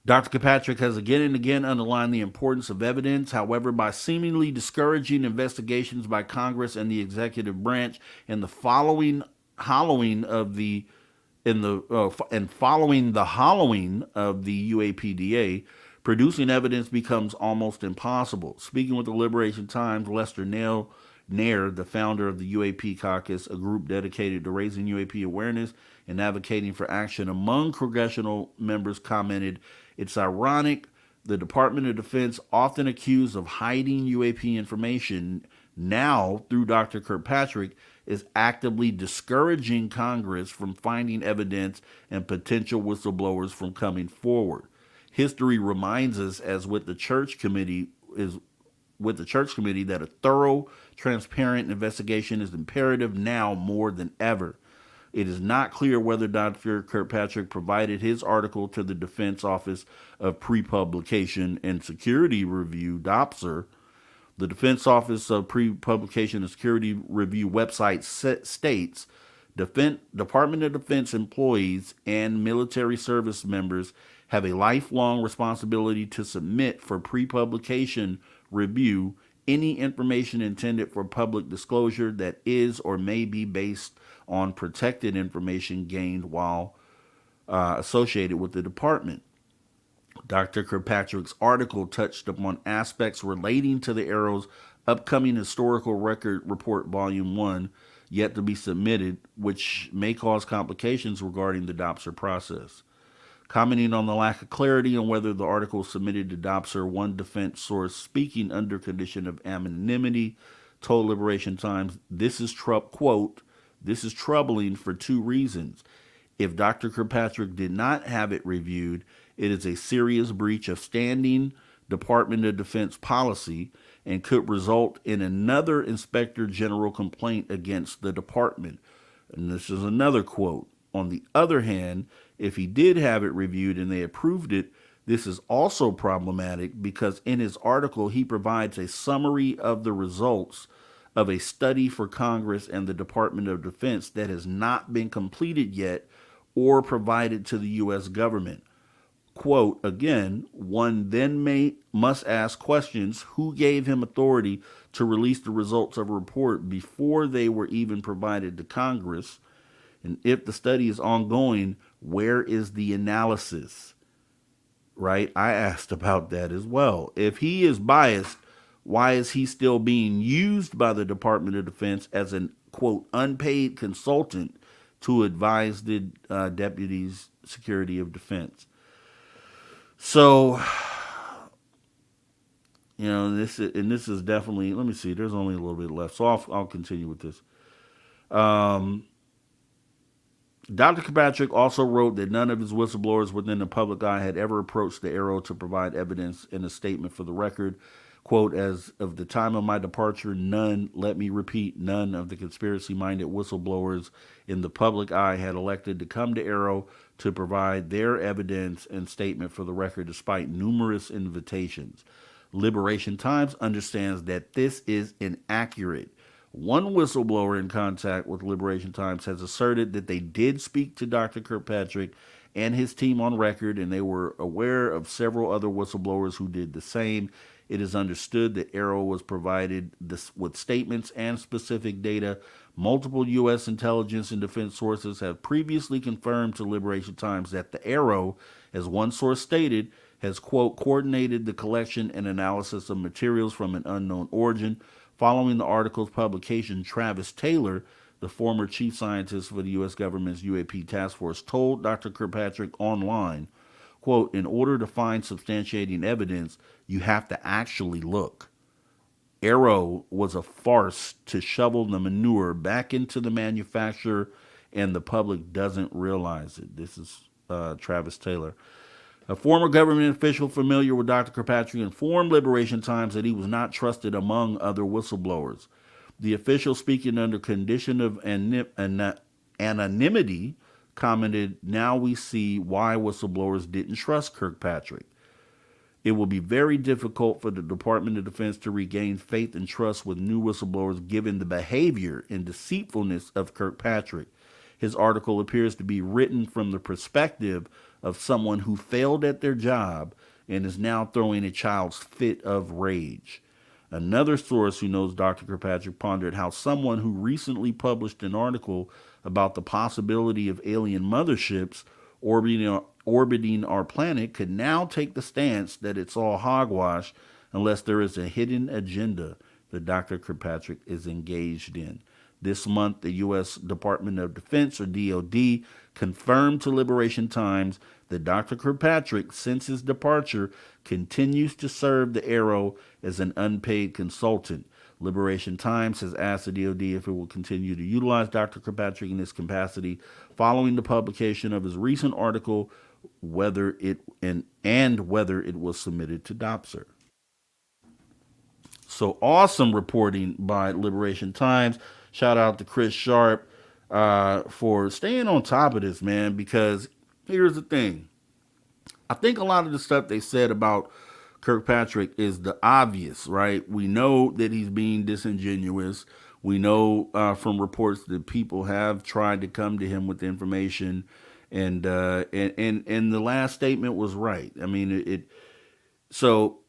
Dr. Kirkpatrick has again and again underlined the importance of evidence. However, by seemingly discouraging investigations by Congress and the executive branch and following the hollowing of the UAPDA, producing evidence becomes almost impossible. Speaking with the Liberation Times, Lester Nair, the founder of the UAP Caucus, a group dedicated to raising UAP awareness and advocating for action among congressional members, commented, it's ironic the Department of Defense, often accused of hiding UAP information, now, through Dr. Kirkpatrick, is actively discouraging Congress from finding evidence and potential whistleblowers from coming forward. History reminds us, as with the Church Committee, that a thorough, transparent investigation is imperative now more than ever. It is not clear whether Dr. Kirkpatrick provided his article to the Defense Office of Pre-Publication and Security Review, DOPSR. The Defense Office of Pre-Publication and Security Review website states, Department of Defense employees and military service members have a lifelong responsibility to submit for pre-publication review any information intended for public disclosure that is or may be based on protected information gained while associated with the department. Dr. Kirkpatrick's article touched upon aspects relating to the AARO's upcoming Historical Record Report Volume 1, yet to be submitted, which may cause complications regarding the DOPSR process. Commenting on the lack of clarity on whether the article submitted to DOPSR, one defense source speaking under condition of anonymity told Liberation Times, this is troubling for two reasons. If Dr. Kirkpatrick did not have it reviewed, it is a serious breach of standing Department of Defense policy and could result in another Inspector General complaint against the department. And this is another quote. On the other hand, if he did have it reviewed and they approved it, this is also problematic because in his article, he provides a summary of the results of a study for Congress and the Department of Defense that has not been completed yet or provided to the U.S. government. Quote, again, one then must ask questions, who gave him authority to release the results of a report before they were even provided to Congress? And if the study is ongoing, where is the analysis? Right? I asked about that as well. If he is biased, why is he still being used by the Department of Defense as an, quote, unpaid consultant to advise the Deputy's Security of Defense? So You know, this is definitely. Let me see. There's only a little bit left, so I'll continue with this. Um, Dr. Kirkpatrick also wrote that none of his whistleblowers within the public eye had ever approached the Arrow to provide evidence in a statement for the record. Quote, as of the time of my departure, none, let me repeat, none of the conspiracy minded whistleblowers in the public eye had elected to come to Arrow to provide their evidence and statement for the record despite numerous invitations. Liberation Times understands that this is inaccurate. One whistleblower in contact with Liberation Times has asserted that they did speak to Dr. Kirkpatrick and his team on record, and they were aware of several other whistleblowers who did the same. It is understood that Arrow was provided with statements and specific data. Multiple U.S. intelligence and defense sources have previously confirmed to Liberation Times that the Arrow, as one source stated, has, quote, coordinated the collection and analysis of materials from an unknown origin. Following the article's publication, Travis Taylor, the former chief scientist for the U.S. government's UAP task force, told Dr. Kirkpatrick online, quote, in order to find substantiating evidence, you have to actually look. Arrow was a farce to shovel the manure back into the manufacturer, and the public doesn't realize it. This is Travis Taylor. A former government official familiar with Dr. Kirkpatrick informed Liberation Times that he was not trusted among other whistleblowers. The official, speaking under condition of anonymity, commented, now we see why whistleblowers didn't trust Kirkpatrick. It will be very difficult for the Department of Defense to regain faith and trust with new whistleblowers given the behavior and deceitfulness of Kirkpatrick. His article appears to be written from the perspective of someone who failed at their job and is now throwing a child's fit of rage. Another source who knows Dr. Kirkpatrick pondered how someone who recently published an article about the possibility of alien motherships orbiting our planet could now take the stance that it's all hogwash unless there is a hidden agenda that Dr. Kirkpatrick is engaged in. This month, the U.S. Department of Defense, or DOD, confirmed to Liberation Times that Dr. Kirkpatrick, since his departure, continues to serve the Arrow as an unpaid consultant. Liberation Times has asked the DOD if it will continue to utilize Dr. Kirkpatrick in this capacity following the publication of his recent article, whether it was submitted to DOPSR. So awesome reporting by Liberation Times. Shout out to Chris Sharp for staying on top of this, man, because here's the thing. I think a lot of the stuff they said about Kirkpatrick is the obvious, right? We know that he's being disingenuous. We know from reports that people have tried to come to him with information, and the last statement was right. I mean, so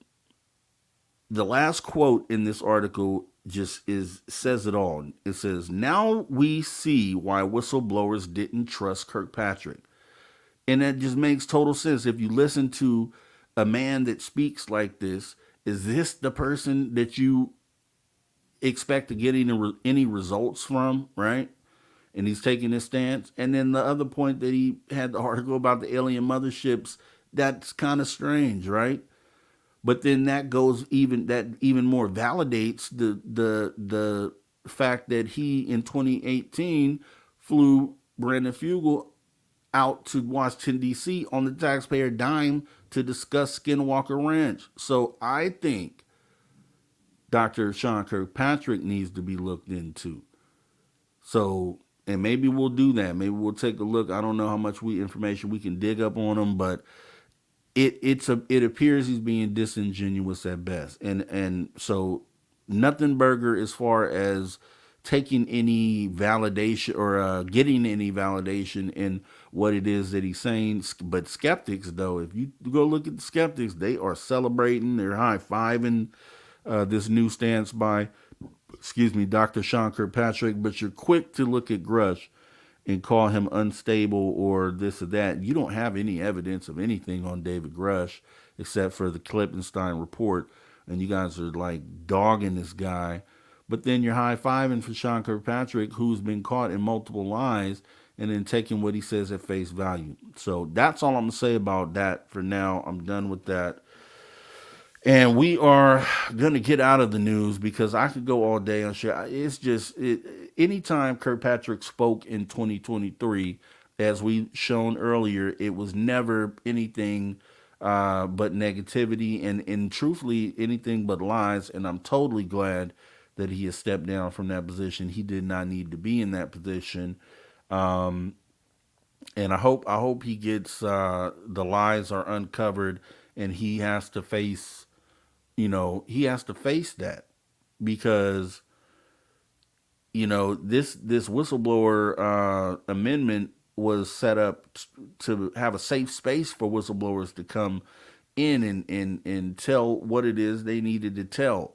the last quote in this article just says it all. It says, now we see why whistleblowers didn't trust Kirkpatrick. And that just makes total sense. If you listen to a man that speaks like this, is this the person that you expect to get any results from, right? And he's taking this stance. And then the other point that he had the article about the alien motherships, that's kind of strange, right? But then that even more validates the fact that he in 2018 flew Brandon Fugel out to Washington, D.C. on the taxpayer dime to discuss Skinwalker Ranch. So I think Dr. Sean Kirkpatrick needs to be looked into. So, and maybe we'll do that. Maybe we'll take a look. I don't know how much information we can dig up on him, but it appears he's being disingenuous at best. And so nothing burger as far as taking any validation or getting any validation in what it is that he's saying. But skeptics, though, if you go look at the skeptics, they are celebrating, they're high-fiving this new stance by, Dr. Sean Kirkpatrick. But you're quick to look at Grush and call him unstable or this or that. You don't have any evidence of anything on David Grush except for the Klippenstein report, and you guys are like dogging this guy. But then you're high-fiving for Sean Kirkpatrick, who's been caught in multiple lies, and then taking what he says at face value. So that's all I'm going to say about that for now. I'm done with that. And we are going to get out of the news because I could go all day on shit. It's just, anytime Kirkpatrick spoke in 2023, as we shown earlier, it was never anything but negativity and truthfully anything but lies. And I'm totally glad that he has stepped down from that position. He did not need to be in that position. And I hope he gets the lies are uncovered and he has to face that because this whistleblower amendment was set up to have a safe space for whistleblowers to come in and tell what it is they needed to tell.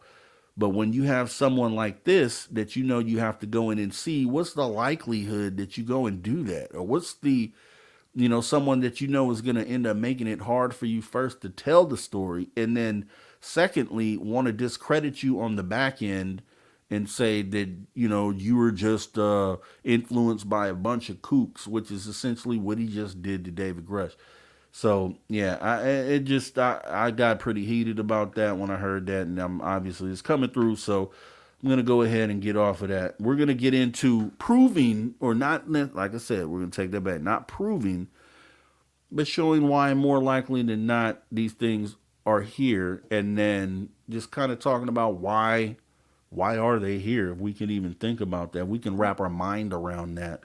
But when you have someone like this that you have to go in and see, what's the likelihood that you go and do that? Or what's the someone that is going to end up making it hard for you first to tell the story, and then secondly want to discredit you on the back end and say that you were just influenced by a bunch of kooks, which is essentially what he just did to David Grush. So yeah, I got pretty heated about that when I heard that, and I'm obviously it's coming through. So I'm gonna go ahead and get off of that. We're gonna get into proving, or not. Like I said, we're gonna take that back. Not proving, but showing why more likely than not these things are here, and then just kind of talking about why are they here? If we can even think about that, we can wrap our mind around that.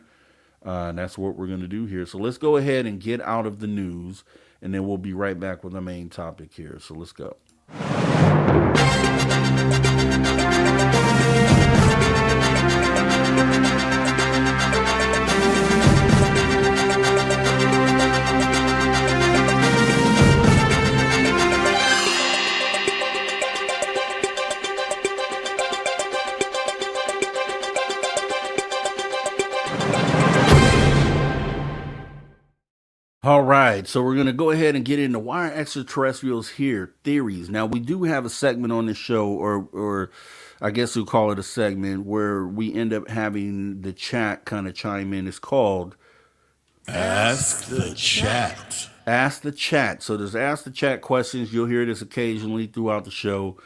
And that's what we're going to do here. So let's go ahead and get out of the news, and then we'll be right back with the main topic here. So let's go. All right, so we're going to go ahead and get into why are extraterrestrials here theories. Now, we do have a segment on this show, or I guess we'll call it a segment, where we end up having the chat kind of chime in. It's called Ask the Chat. Ask the Chat. So there's Ask the Chat questions. You'll hear this occasionally throughout the show.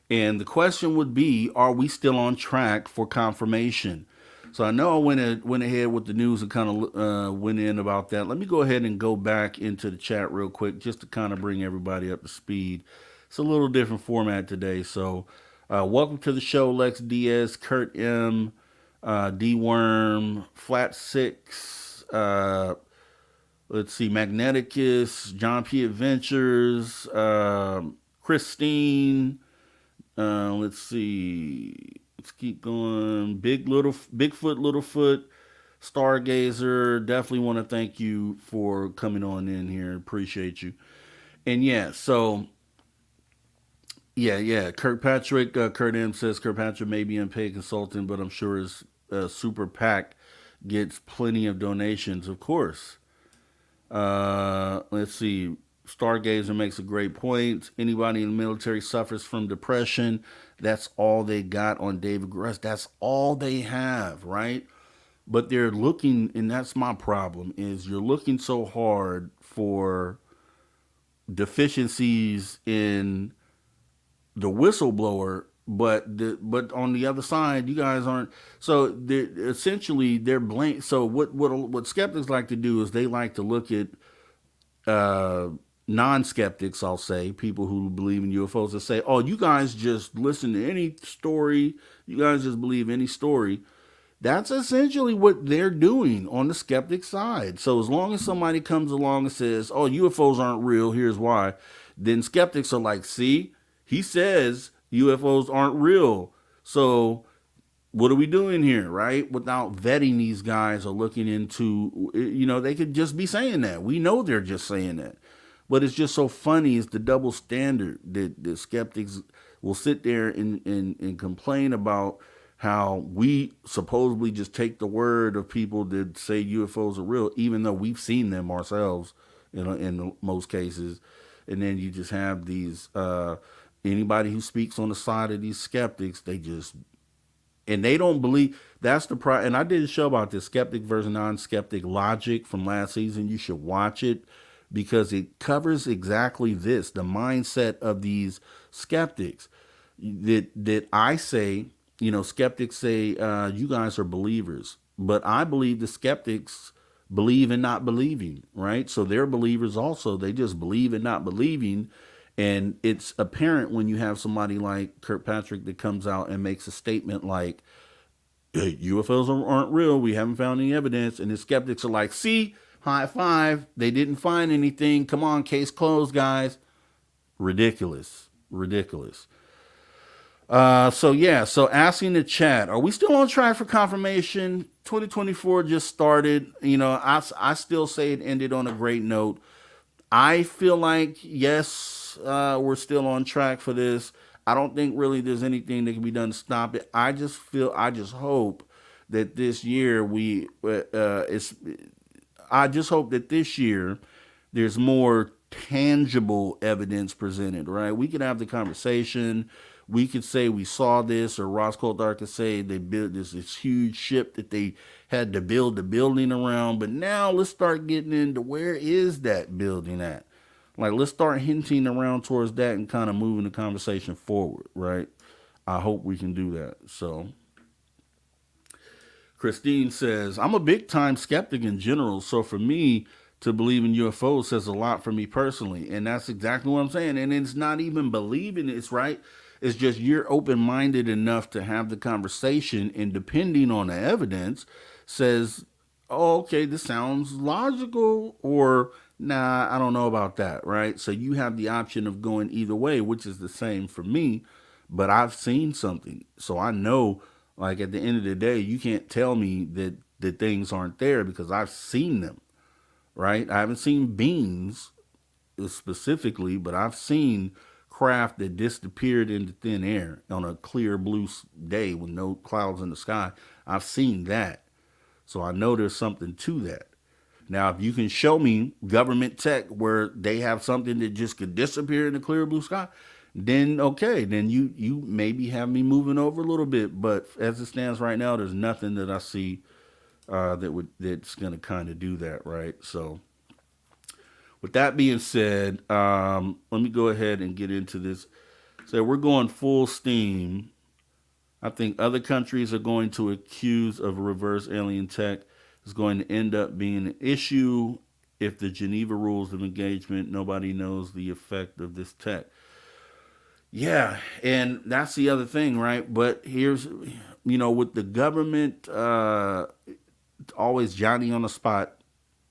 And the question would be, are we still on track for confirmation? So I know I went ahead with the news and kind of went in about that. Let me go ahead and go back into the chat real quick just to kind of bring everybody up to speed. It's a little different format today. So welcome to the show, Lex Diaz, Kurt M, D-Worm, Flat Six, let's see, Magneticus, John P. Adventures, Christine, let's see... Let's keep going. Bigfoot, Littlefoot, Stargazer. Definitely want to thank you for coming on in here. Appreciate you. And yeah, so Kirkpatrick, Kurt M says Kirkpatrick may be unpaid consultant, but I'm sure his super PAC gets plenty of donations, of course. Let's see. Stargazer makes a great point. Anybody in the military suffers from depression. That's all they got on David Grush. That's all they have, right? But they're looking, and that's my problem, is you're looking so hard for deficiencies in the whistleblower, but on the other side, you guys aren't. So essentially they're blank. So what skeptics like to do is they like to look at non-skeptics, I'll say, people who believe in UFOs, and say, oh, you guys just listen to any story. You guys just believe any story. That's essentially what they're doing on the skeptic side. So as long as somebody comes along and says, oh, UFOs aren't real, here's why, then skeptics are like, see, he says UFOs aren't real. So what are we doing here, right? Without vetting these guys or looking into, they could just be saying that. We know they're just saying that. But it's just so funny. It's the double standard that the skeptics will sit there and complain about how we supposedly just take the word of people that say UFOs are real, even though we've seen them ourselves in most cases. And then you just have these, anybody who speaks on the side of these skeptics, they don't believe. That's the and I did a show about this, skeptic versus non-skeptic logic from last season. You should watch it. because it covers exactly this, the mindset of these skeptics. That I say, skeptics say, you guys are believers, but I believe the skeptics believe in not believing, right? So they're believers also. They just believe in not believing. And it's apparent when you have somebody like Kirkpatrick that comes out and makes a statement like, hey, UFOs aren't real. We haven't found any evidence. And the skeptics are like, see, high five. They didn't find anything. Come on, case closed, guys. Ridiculous. Ridiculous. So asking the chat, are we still on track for confirmation? 2024 just started. I still say it ended on a great note. I feel like, yes, we're still on track for this. I don't think really there's anything that can be done to stop it. I just hope that this year I just hope that this year there's more tangible evidence presented, right? We could have the conversation. We could say we saw this, or Ross Coulthard could say they built this huge ship that they had to build the building around. But now let's start getting into where is that building at? Like, let's start hinting around towards that and kind of moving the conversation forward, right? I hope we can do that. So Christine says, I'm a big time skeptic in general. So for me to believe in UFOs says a lot for me personally. And that's exactly what I'm saying. And it's not even believing it's right. It's just you're open-minded enough to have the conversation, and depending on the evidence says, oh, okay, this sounds logical, or nah, I don't know about that, right? So you have the option of going either way, which is the same for me, but I've seen something. So I know, like, at the end of the day, you can't tell me that things aren't there because I've seen them, right? I haven't seen beings specifically, but I've seen craft that disappeared into thin air on a clear blue day with no clouds in the sky. I've seen that. So I know there's something to that. Now, if you can show me government tech where they have something that just could disappear in the clear blue sky, then okay, then you maybe have me moving over a little bit. But as it stands right now, there's nothing that I see that's going to kind of do that, right? So with that being said, let me go ahead and get into this. So we're going full steam. I think other countries are going to accuse of reverse alien tech. Is going to end up being an issue if the Geneva rules of engagement, nobody knows the effect of this tech. Yeah, and that's the other thing, right? But here's, with the government always Johnny on the spot,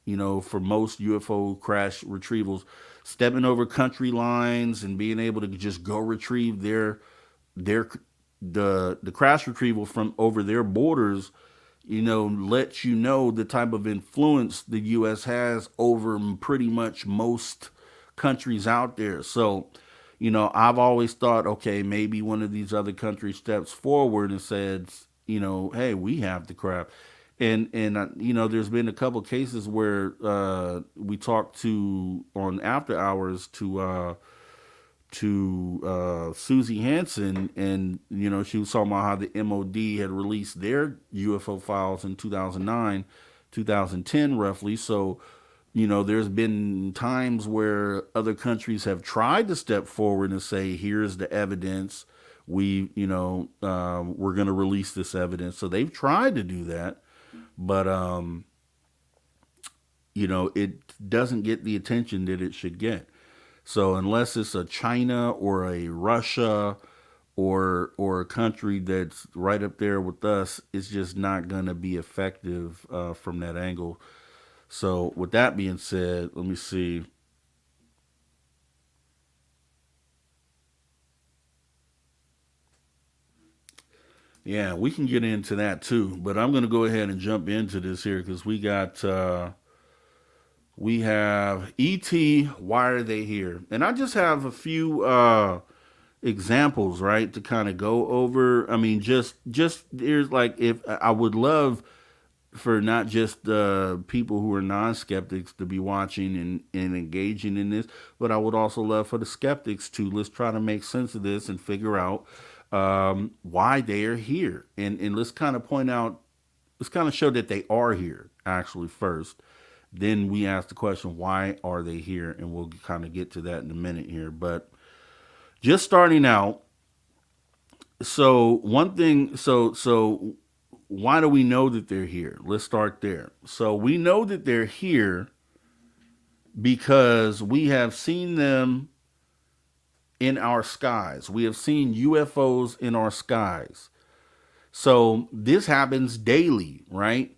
for most UFO crash retrievals, stepping over country lines and being able to just go retrieve the crash retrieval from over their borders, lets you know the type of influence the U.S. has over pretty much most countries out there. So, I've always thought, okay, maybe one of these other countries steps forward and says, hey, we have the craft. And there's been a couple cases where we talked to on after hours to Susie Hansen, and she was talking about how the MOD had released their UFO files in 2009, 2010 roughly. So there's been times where other countries have tried to step forward and say, here's the evidence. We're going to release this evidence. So they've tried to do that. But, it doesn't get the attention that it should get. So unless it's a China or a Russia or a country that's right up there with us, it's just not going to be effective from that angle. So with that being said, let me see. Yeah, we can get into that too, but I'm going to go ahead and jump into this here because we have ET, why are they here? And I just have a few examples, right, to kind of go over. I mean, just there's like, if I would love for not just people who are non-skeptics to be watching and engaging in this, but I would also love for the skeptics to, let's try to make sense of this and figure out why they are here. And let's kind of point out, let's kind of show that they are here actually first. Then we ask the question, why are they here? And we'll kind of get to that in a minute here. But just starting out, so one thing, so why do we know that they're here? Let's start there. So we know that they're here because we have seen them in our skies. We have seen UFOs in our skies. So this happens daily, right?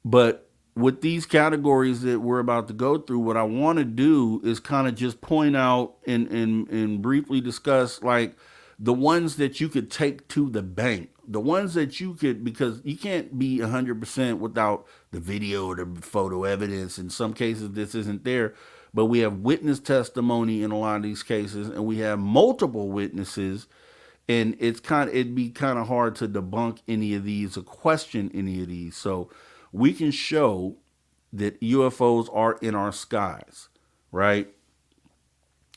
But with these categories that we're about to go through, what I want to do is kind of just point out and briefly discuss like the ones that you could take to the bank, the ones that you could, because you can't be 100% without the video or the photo evidence. In some cases, this isn't there, but we have witness testimony in a lot of these cases, and we have multiple witnesses, and it'd be kind of hard to debunk any of these or question any of these. So we can show that UFOs are in our skies, right?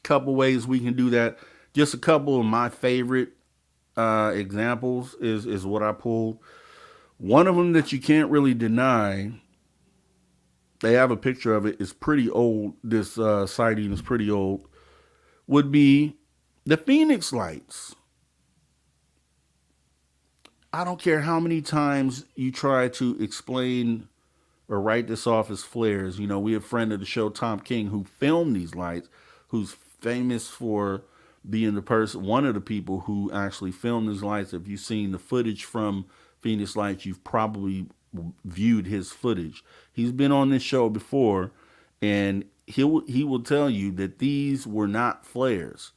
Couple ways we can do that. Just a couple of my favorite examples is what I pulled. One of them that you can't really deny, they have a picture of it, it's pretty old. This sighting is pretty old, would be the Phoenix lights. I don't care how many times you try to explain or write this off as flares. You know, we have a friend of the show, Tom King, who filmed these lights, who's famous for being one of the people who actually filmed these lights. If you've seen the footage from Phoenix Lights, you've probably viewed his footage. He's been on this show before, and he will tell you that these were not flares.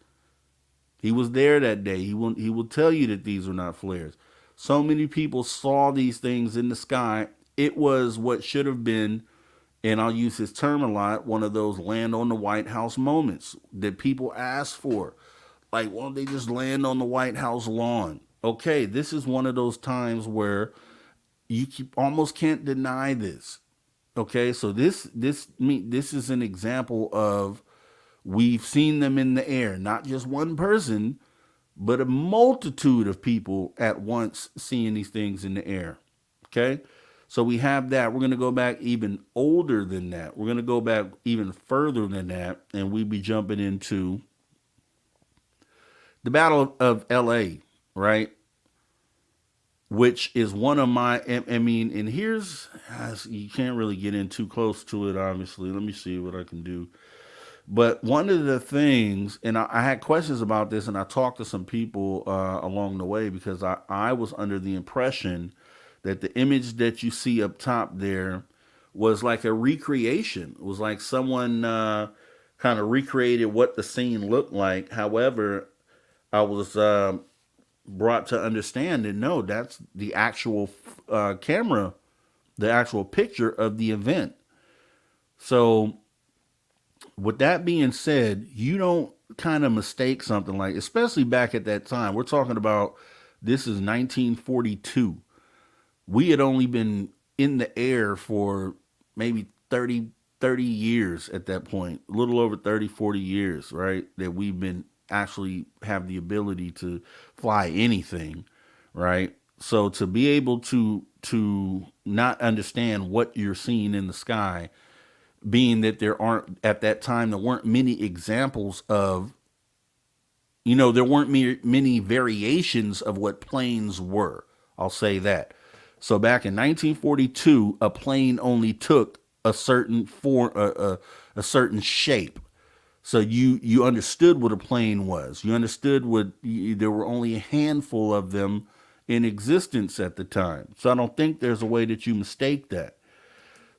He was there that day. He will tell you that these were not flares. So many people saw these things in the sky. It was what should have been, and I'll use his term a lot, one of those land on the White House moments that people ask for. Like, why don't they just land on the White House lawn? Okay, this is one of those times where you almost can't deny this. Okay, so this is an example of we've seen them in the air, not just one person, but a multitude of people at once seeing these things in the air. Okay, so we have that. We're going to go back even older than that. We're going to go back even further than that, and we'll be jumping into the Battle of L.A., right? Which is one of my, I mean, and here's, you can't really get in too close to it, obviously. Let me see what I can do. But one of the things, and I had questions about this, and I talked to some people along the way, because I was under the impression that the image that you see up top there was like a recreation. It was like someone kind of recreated what the scene looked like. However, I was brought to understand that no, that's the actual camera, the actual picture of the event. So with that being said, you don't kind of mistake something like, especially back at that time. We're talking about, this is 1942. We had only been in the air for maybe 30 years at that point, a little over 30, 40 years, right? That we've been actually have the ability to fly anything, right? So to be able to not understand what you're seeing in the sky, being that there weren't many examples of, there weren't many variations of what planes were. I'll say that. So back in 1942, a plane only took a certain form, a certain shape. So you understood what a plane was. You understood there were only a handful of them in existence at the time. So I don't think there's a way that you mistake that.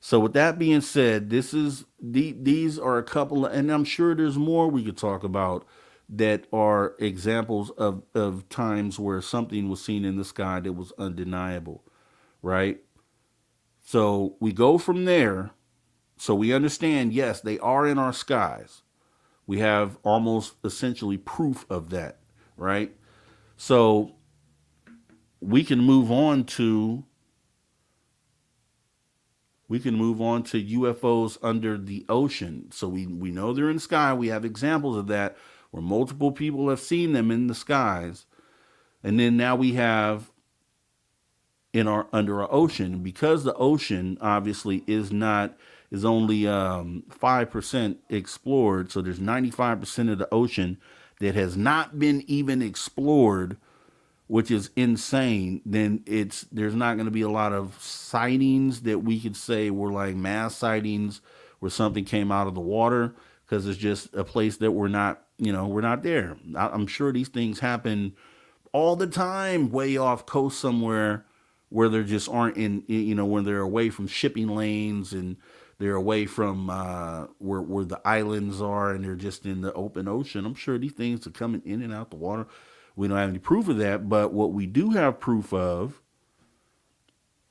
So with that being said, these are a couple of, and I'm sure there's more we could talk about that are examples of times where something was seen in the sky that was undeniable, right? So we go from there. So we understand, yes, they are in our skies. We have almost essentially proof of that, right? So we can move on to UFOs under the ocean. So we know they're in the sky. We have examples of that where multiple people have seen them in the skies. And then now we have in our under our ocean. Because the ocean obviously is only 5% explored, so there's 95% of the ocean that has not been even explored, which is insane. Then there's not going to be a lot of sightings that we could say were like mass sightings where something came out of the water, because it's just a place that we're not there. I'm sure these things happen all the time way off coast somewhere where there just aren't when they're away from shipping lanes and they're away from where the islands are, and they're just in the open ocean. I'm sure these things are coming in and out the water. We don't have any proof of that, but what we do have proof of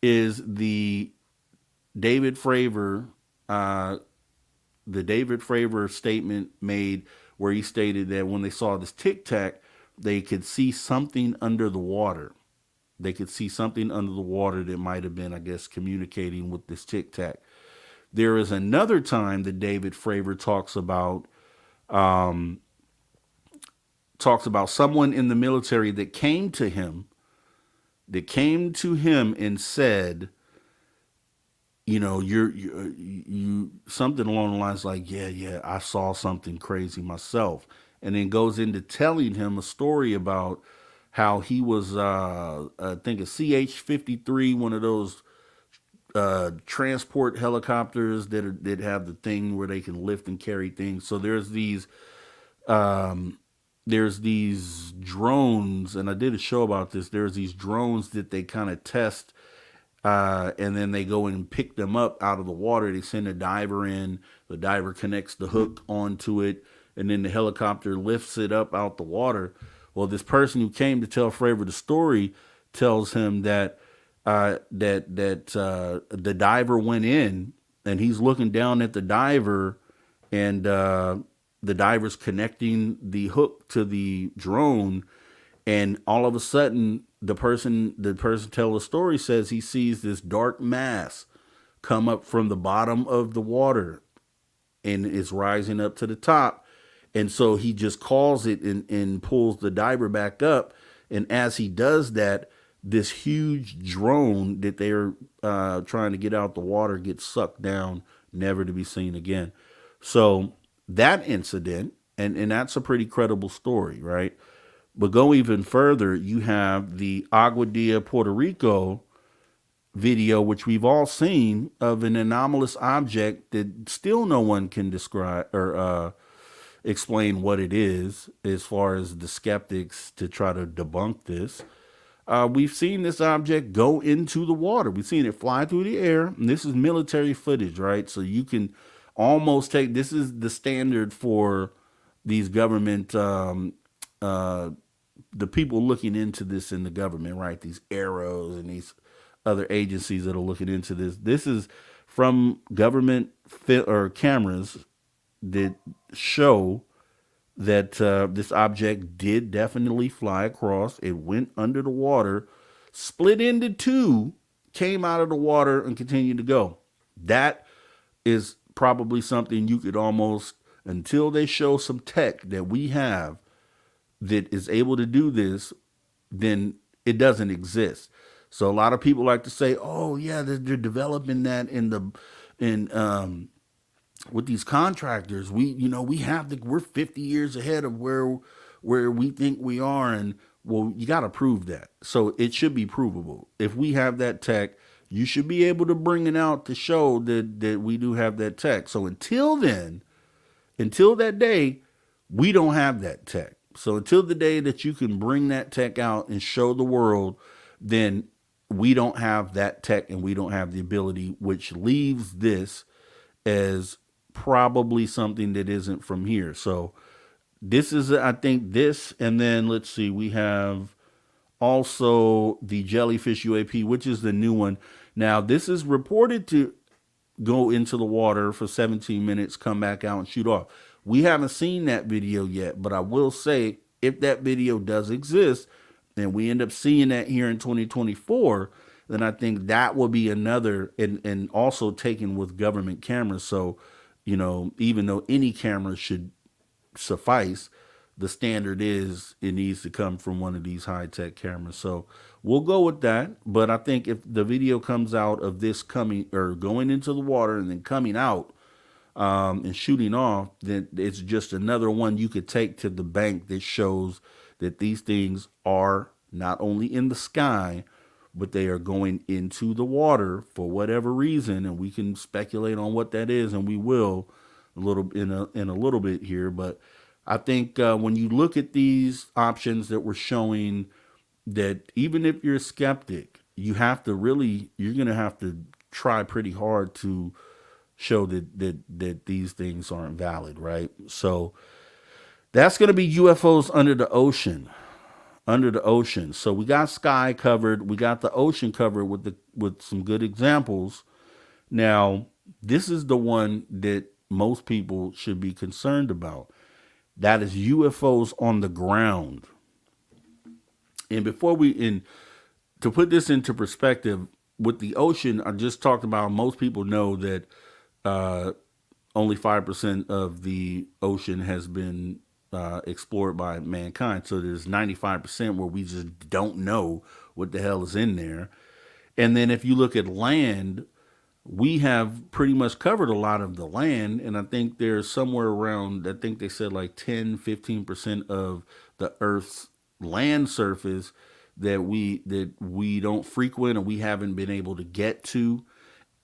is the David Fravor statement made where he stated that when they saw this Tic Tac, they could see something under the water. They could see something under the water that might have been, I guess, communicating with this Tic Tac. There is another time that David Fravor talks about someone in the military that came to him and said, you something along the lines like, yeah, I saw something crazy myself, and then goes into telling him a story about how he was, I think a CH-53, one of those transport helicopters that have the thing where they can lift and carry things. So there's these drones, and I did a show about this. There's these drones that they kind of test, and then they go and pick them up out of the water. They send a diver in. The diver connects the hook onto it, and then the helicopter lifts it up out the water. Well, this person who came to tell Fravor the story tells him that the diver went in, and he's looking down at the diver, and the diver's connecting the hook to the drone, and all of a sudden the person telling the story says he sees this dark mass come up from the bottom of the water and is rising up to the top. And so he just calls it and pulls the diver back up, and as he does that, this huge drone that they're trying to get out the water gets sucked down, never to be seen again. So that incident, and that's a pretty credible story, right? But go even further, you have the Aguadilla, Puerto Rico video, which we've all seen, of an anomalous object that still no one can describe or explain what it is, as far as the skeptics to try to debunk this. We've seen this object go into the water. We've seen it fly through the air. And this is military footage, right? So you can almost this is the standard for these government, the people looking into this in the government, right? These arrows and these other agencies that are looking into this. This is from government cameras that show that this object did definitely fly across. It went under the water, split into two, came out of the water, and continued to go. That is probably something you could almost, until they show some tech that we have that is able to do this, then it doesn't exist. So a lot of people like to say, oh yeah, they're developing that with these contractors. We're 50 years ahead of where we think we are. And well, you got to prove that. So it should be provable. If we have that tech, you should be able to bring it out to show that we do have that tech. So until that day, we don't have that tech. So until the day that you can bring that tech out and show the world, then we don't have that tech and we don't have the ability, which leaves this as probably something that isn't from here. So this is, I think this, and then let's see, we have also the jellyfish UAP, which is the new one. Now, this is reported to go into the water for 17 minutes, come back out and shoot off. We haven't seen that video yet, but I will say, if that video does exist and we end up seeing that here in 2024, then I think that will be another, and also taken with government cameras. So, even though any camera should suffice, the standard is it needs to come from one of these high-tech cameras. So we'll go with that. But I think if the video comes out of this coming or going into the water and then coming out and shooting off, then it's just another one you could take to the bank that shows that these things are not only in the sky, but they are going into the water for whatever reason, and we can speculate on what that is, and we will a little in a little bit here. But I think when you look at these options that we're showing, that even if you're a skeptic, you're going to have to try pretty hard to show that these things aren't valid, right? So that's going to be UFOs under the ocean. So we got sky covered, we got the ocean covered with some good examples. Now, this is the one that most people should be concerned about. That is UFOs on the ground. And to put this into perspective, with the ocean, I just talked about, most people know that only 5% of the ocean has been explored by mankind. So there's 95% where we just don't know what the hell is in there. And then if you look at land, we have pretty much covered a lot of the land. And I think there's somewhere around, I think they said like 10-15% of the Earth's land surface that we don't frequent or we haven't been able to get to.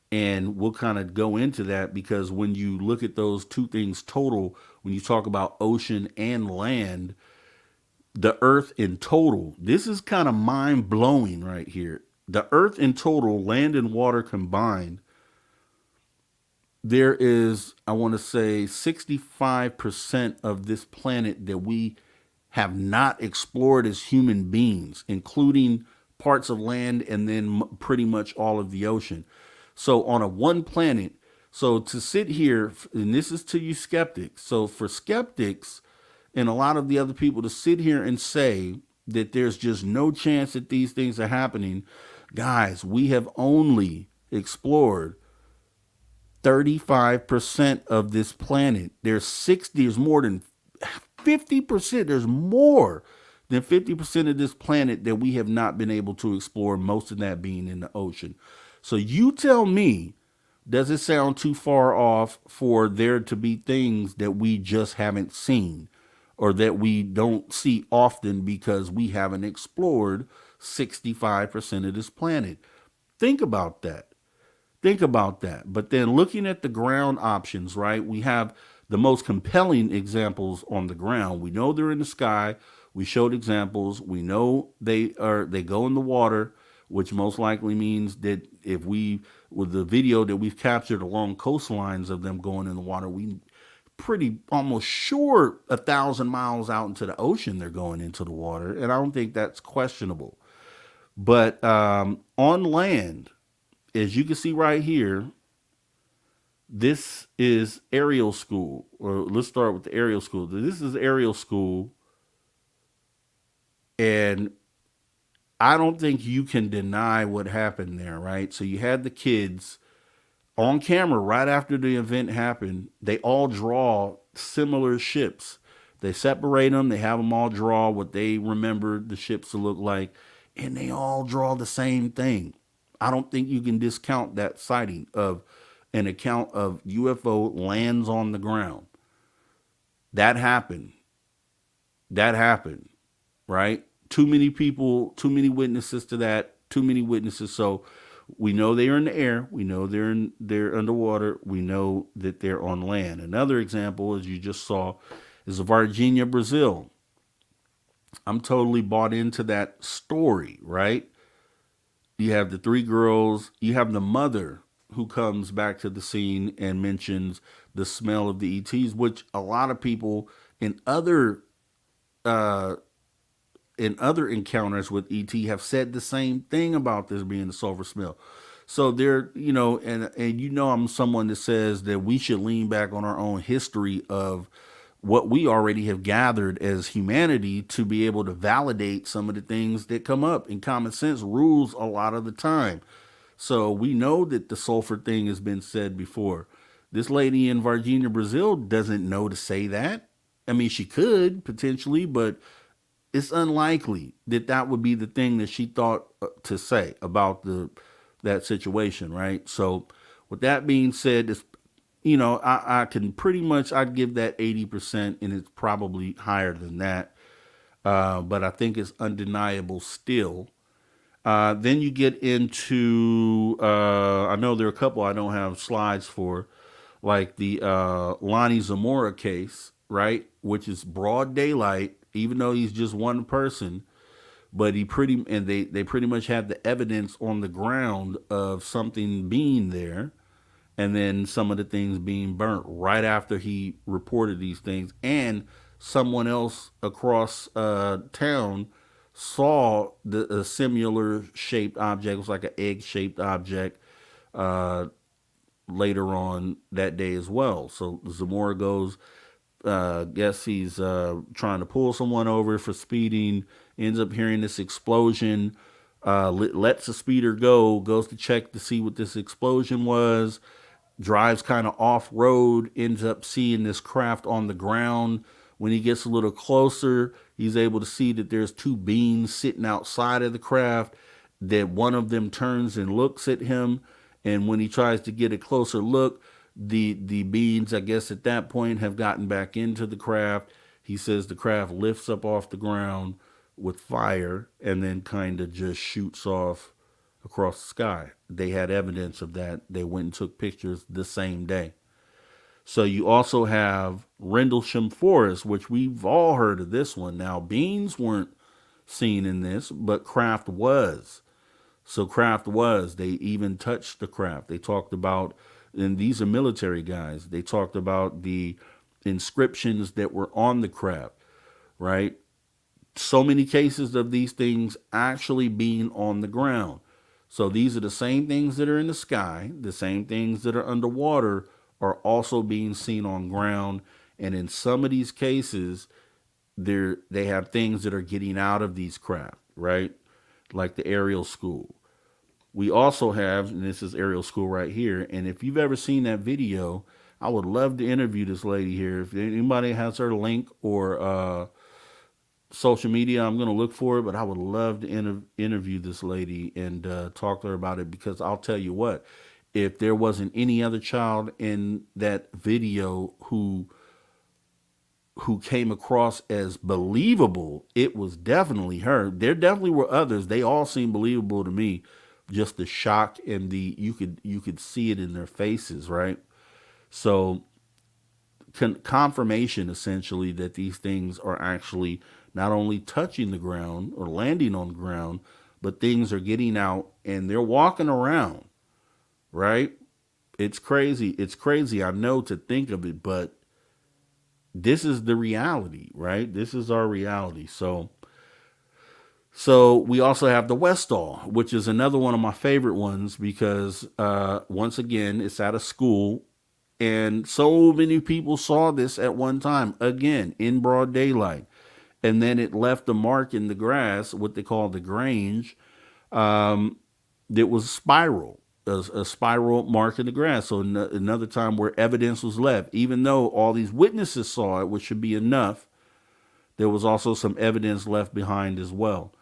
And we'll kind of go into that, because when you look at those two things total, when you talk about ocean and land, the Earth in total, this is kind of mind blowing right here. The Earth in total, land and water combined, there is, I want to say, 65% of this planet that we have not explored as human beings, including parts of land and then pretty much all of the ocean. So on a one planet, so to sit here, and this is to you skeptics. So for skeptics and a lot of the other people to sit here and say that there's just no chance that these things are happening, guys, we have only explored 35% of this planet. There's more than 50%. There's more than 50% of this planet that we have not been able to explore, most of that being in the ocean. So you tell me, does it sound too far off for there to be things that we just haven't seen or that we don't see often because we haven't explored 65% of this planet? Think about that. But then looking at the ground options, right? We have the most compelling examples on the ground. We know they're in the sky. We showed examples. We know they go in the water, which most likely means that with the video that we've captured along coastlines of them going in the water, we pretty almost sure 1,000 miles out into the ocean they're going into the water, and I don't think that's questionable. But on land, as you can see right here, this is aerial school, or let's start with the aerial school. This is aerial school, and I don't think you can deny what happened there, right? So you had the kids on camera right after the event happened. They all draw similar ships. They separate them. They have them all draw what they remember the ships to look like, and they all draw the same thing. I don't think you can discount that sighting of an account of UFO lands on the ground. That happened, right? Too many people, too many witnesses to that, too many witnesses. So we know they're in the air. We know they're underwater. We know that they're on land. Another example, as you just saw, is Varginha, Brazil. I'm totally bought into that story, right? You have the three girls. You have the mother who comes back to the scene and mentions the smell of the ETs, which a lot of people in other encounters with ET have said the same thing about this being the sulfur smell. So there, and I'm someone that says that we should lean back on our own history of what we already have gathered as humanity to be able to validate some of the things that come up. And common sense rules a lot of the time. So we know that the sulfur thing has been said before. This lady in Varginha, Brazil doesn't know to say that. I mean, she could potentially, but it's unlikely that that would be the thing that she thought to say about that situation, right? So, with that being said, it's, I can pretty much, I'd give that 80%, and it's probably higher than that. But I think it's undeniable still. Then you get into, I know there are a couple I don't have slides for, like the Lonnie Zamora case, right? Which is broad daylight, even though he's just one person. But they pretty much had the evidence on the ground of something being there, and then some of the things being burnt right after he reported these things, and someone else across town saw a similar shaped object. It was like an egg shaped object uh, later on that day as well. So Zamora goes, guess he's trying to pull someone over for speeding, ends up hearing this explosion, lets the speeder go, goes to check to see what this explosion was, drives kind of off road, ends up seeing this craft on the ground. When he gets a little closer, he's able to see that there's two beings sitting outside of the craft, that one of them turns and looks at him. And when he tries to get a closer look, the beings, I guess at that point, have gotten back into the craft. He says the craft lifts up off the ground with fire and then kind of just shoots off across the sky. They had evidence of that. They went and took pictures the same day. So you also have Rendlesham Forest, which we've all heard of this one. Now, beings weren't seen in this, but craft was. So craft was. They even touched the craft. They talked about, and these are military guys, they talked about the inscriptions that were on the craft, right? So many cases of these things actually being on the ground. So these are the same things that are in the sky, the same things that are underwater are also being seen on ground. And in some of these cases, they have things that are getting out of these craft, right? Like the aerial school. We also have, and this is aerial school right here, and if you've ever seen that video, I would love to interview this lady here. If anybody has her link or social media, I'm going to look for it, but I would love to interview this lady and talk to her about it, because I'll tell you what, if there wasn't any other child in that video who came across as believable, it was definitely her. There definitely were others. They all seemed believable to me. Just the shock and you could see it in their faces, right? So confirmation essentially that these things are actually not only touching the ground or landing on the ground, but things are getting out and they're walking around, right? It's crazy. It's crazy, I know, to think of it, but this is the reality, right? This is our reality. So we also have the Westall, which is another one of my favorite ones, because once again, it's at a school, and so many people saw this at one time, again, in broad daylight. And then it left a mark in the grass, what they call the Grange, that was spiral, a spiral mark in the grass. So another time where evidence was left, even though all these witnesses saw it, which should be enough, there was also some evidence left behind as well.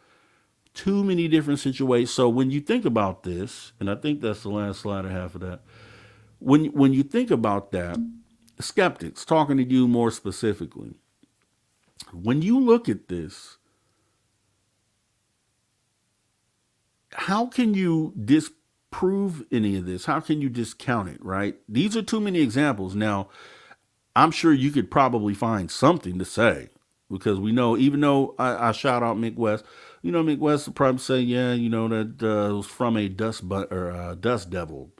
Too many different situations. So when you think about this, and I think that's the last slide I have for that. When you think about that, skeptics, talking to you more specifically, when you look at this, how can you disprove any of this? How can you discount it, right? These are too many examples. Now, I'm sure you could probably find something to say, because we know, even though I shout out Mick West, Mick West will probably say, yeah, that it was from a dust devil.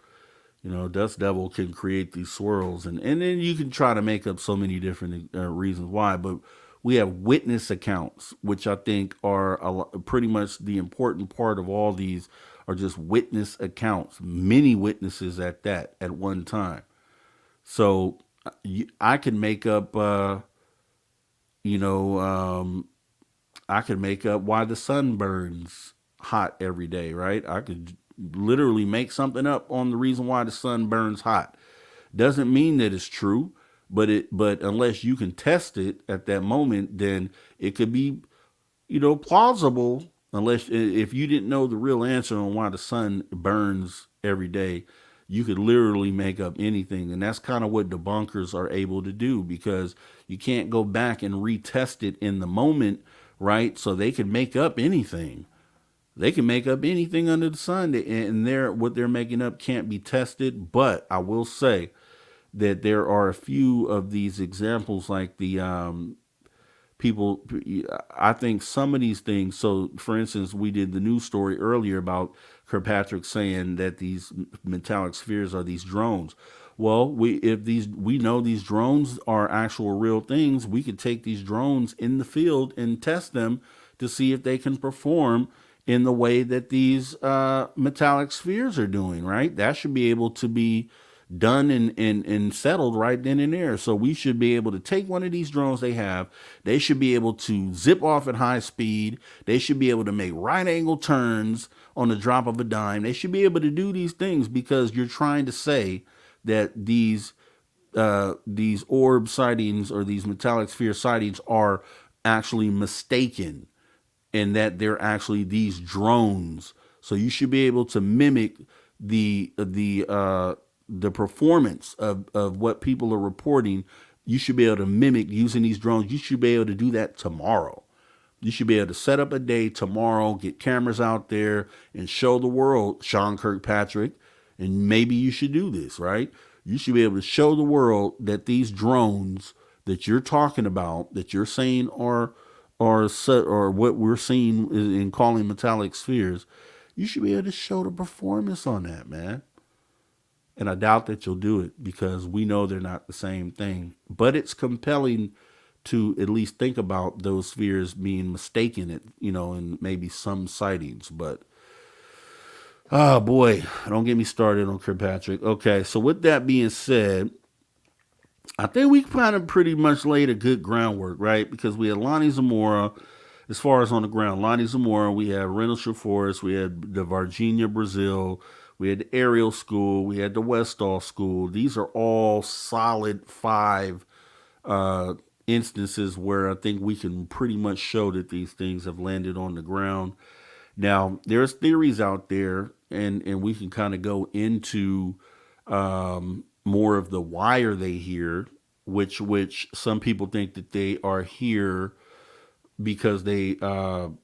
Dust devil can create these swirls, and then you can try to make up so many different reasons why. But we have witness accounts, which I think are pretty much the important part of all these, are just witness accounts, many witnesses at that at one time. So I can make up, I could make up why the sun burns hot every day, right? I could literally make something up on the reason why the sun burns hot. Doesn't mean that it's true, but unless you can test it at that moment, then it could be plausible, unless if you didn't know the real answer on why the sun burns every day, you could literally make up anything. And that's kind of what debunkers are able to do, because you can't go back and retest it in the moment, right? So they can make up anything. They can make up anything under the sun, and what they're making up can't be tested. But I will say that there are a few of these examples, like the people. I think some of these things. So, for instance, we did the news story earlier about Kirkpatrick saying that these metallic spheres are these drones. Well, we know these drones are actual real things. We could take these drones in the field and test them to see if they can perform in the way that these metallic spheres are doing. Right? That should be able to be done and settled right then and there. So we should be able to take one of these drones they have. They should be able to zip off at high speed. They should be able to make right angle turns on the drop of a dime. They should be able to do these things, because you're trying to say that these orb sightings or these metallic sphere sightings are actually mistaken, and that they're actually these drones. So you should be able to mimic the performance of what people are reporting. You should be able to mimic using these drones. You should be able to do that tomorrow. You should be able to set up a day tomorrow, get cameras out there, and show the world, Sean Kirkpatrick, and maybe you should do this, right? You should be able to show the world that these drones that you're talking about, that you're saying are what we're seeing in calling metallic spheres, you should be able to show the performance on that, man. And I doubt that you'll do it, because we know they're not the same thing. But it's compelling to at least think about those spheres being mistaken in maybe some sightings. But, oh boy, don't get me started on Kirkpatrick. Okay, so with that being said, I think we kind of pretty much laid a good groundwork, right? Because we had Lonnie Zamora, as far as on the ground, Lonnie Zamora, we had Reynolds Forest, we had the Virginia, Brazil, we had the Aerial School, we had the Westall School. These are all solid 5 instances where I think we can pretty much show that these things have landed on the ground. Now, there's theories out there, and we can kind of go into more of the why are they here, which some people think that they are here because that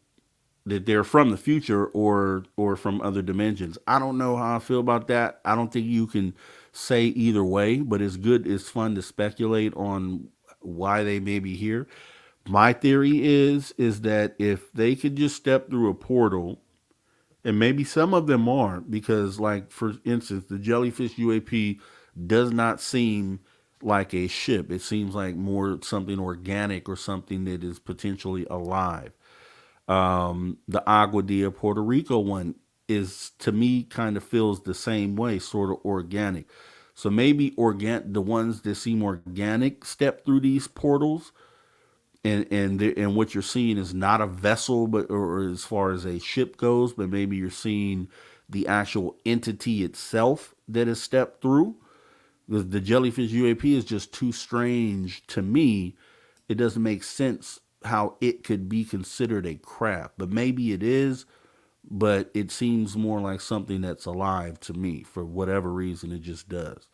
they're from the future or from other dimensions. I don't know how I feel about that. I don't think you can say either way, but it's fun to speculate on why they may be here. My theory is that if they could just step through a portal, and maybe some of them are, because, like, for instance, the jellyfish UAP does not seem like a ship. It seems like more something organic or something that is potentially alive. The Agua Dia Puerto Rico one is, to me, kind of feels the same way, sort of organic. So maybe the ones that seem organic step through these portals, and what you're seeing is not a vessel, or as far as a ship goes, but maybe you're seeing the actual entity itself that has stepped through. The jellyfish UAP is just too strange to me. It doesn't make sense how it could be considered a craft, but maybe it is. But it seems more like something that's alive to me for whatever reason. It just does.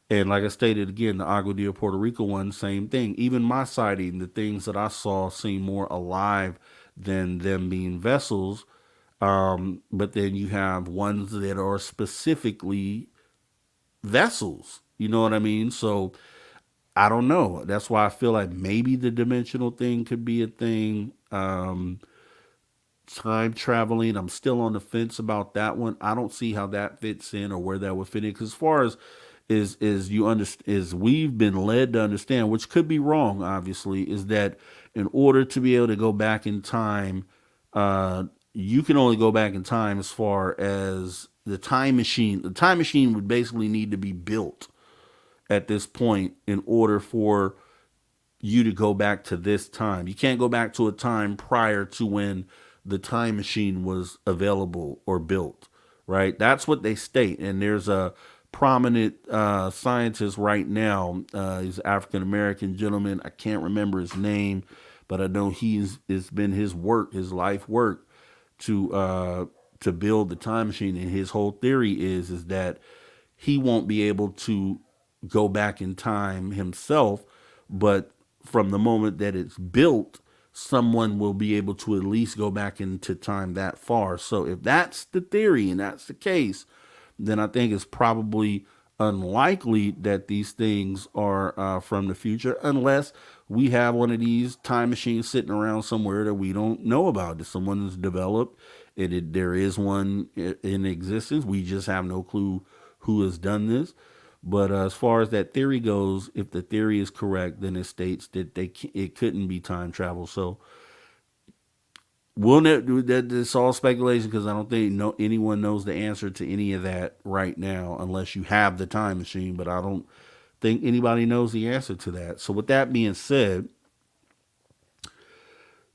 And like I stated again, the Agua Dia Puerto Rico one, same thing. Even my sighting, the things that I saw seem more alive than them being vessels. But then you have ones that are specifically vessels. You know what I mean? So I don't know. That's why I feel like maybe the dimensional thing could be a thing. Time traveling, I'm still on the fence about that one. I don't see how that fits in or where that would fit in. Because as far as is we've been led to understand, which could be wrong, obviously, is that in order to be able to go back in time, you can only go back in time as far as the time machine. The time machine would basically need to be built at this point in order for you to go back to this time. You can't go back to a time prior to when the time machine was available or built, right? That's what they state. And there's a prominent scientist right now. He's an African-American gentleman. I can't remember his name, but I know it's been his work, his life work, to build the time machine. And his whole theory is that he won't be able to go back in time himself, but from the moment that it's built, someone will be able to at least go back into time that far. So if that's the theory and that's the case, then I think it's probably unlikely that these things are from the future, unless we have one of these time machines sitting around somewhere that we don't know about, that someone has developed. There is one in existence. We just have no clue who has done this. But as far as that theory goes, if the theory is correct, then it states that it couldn't be time travel. So we'll do that. It's all speculation, because I don't think anyone knows the answer to any of that right now, unless you have the time machine. But I don't think anybody knows the answer to that. So with that being said,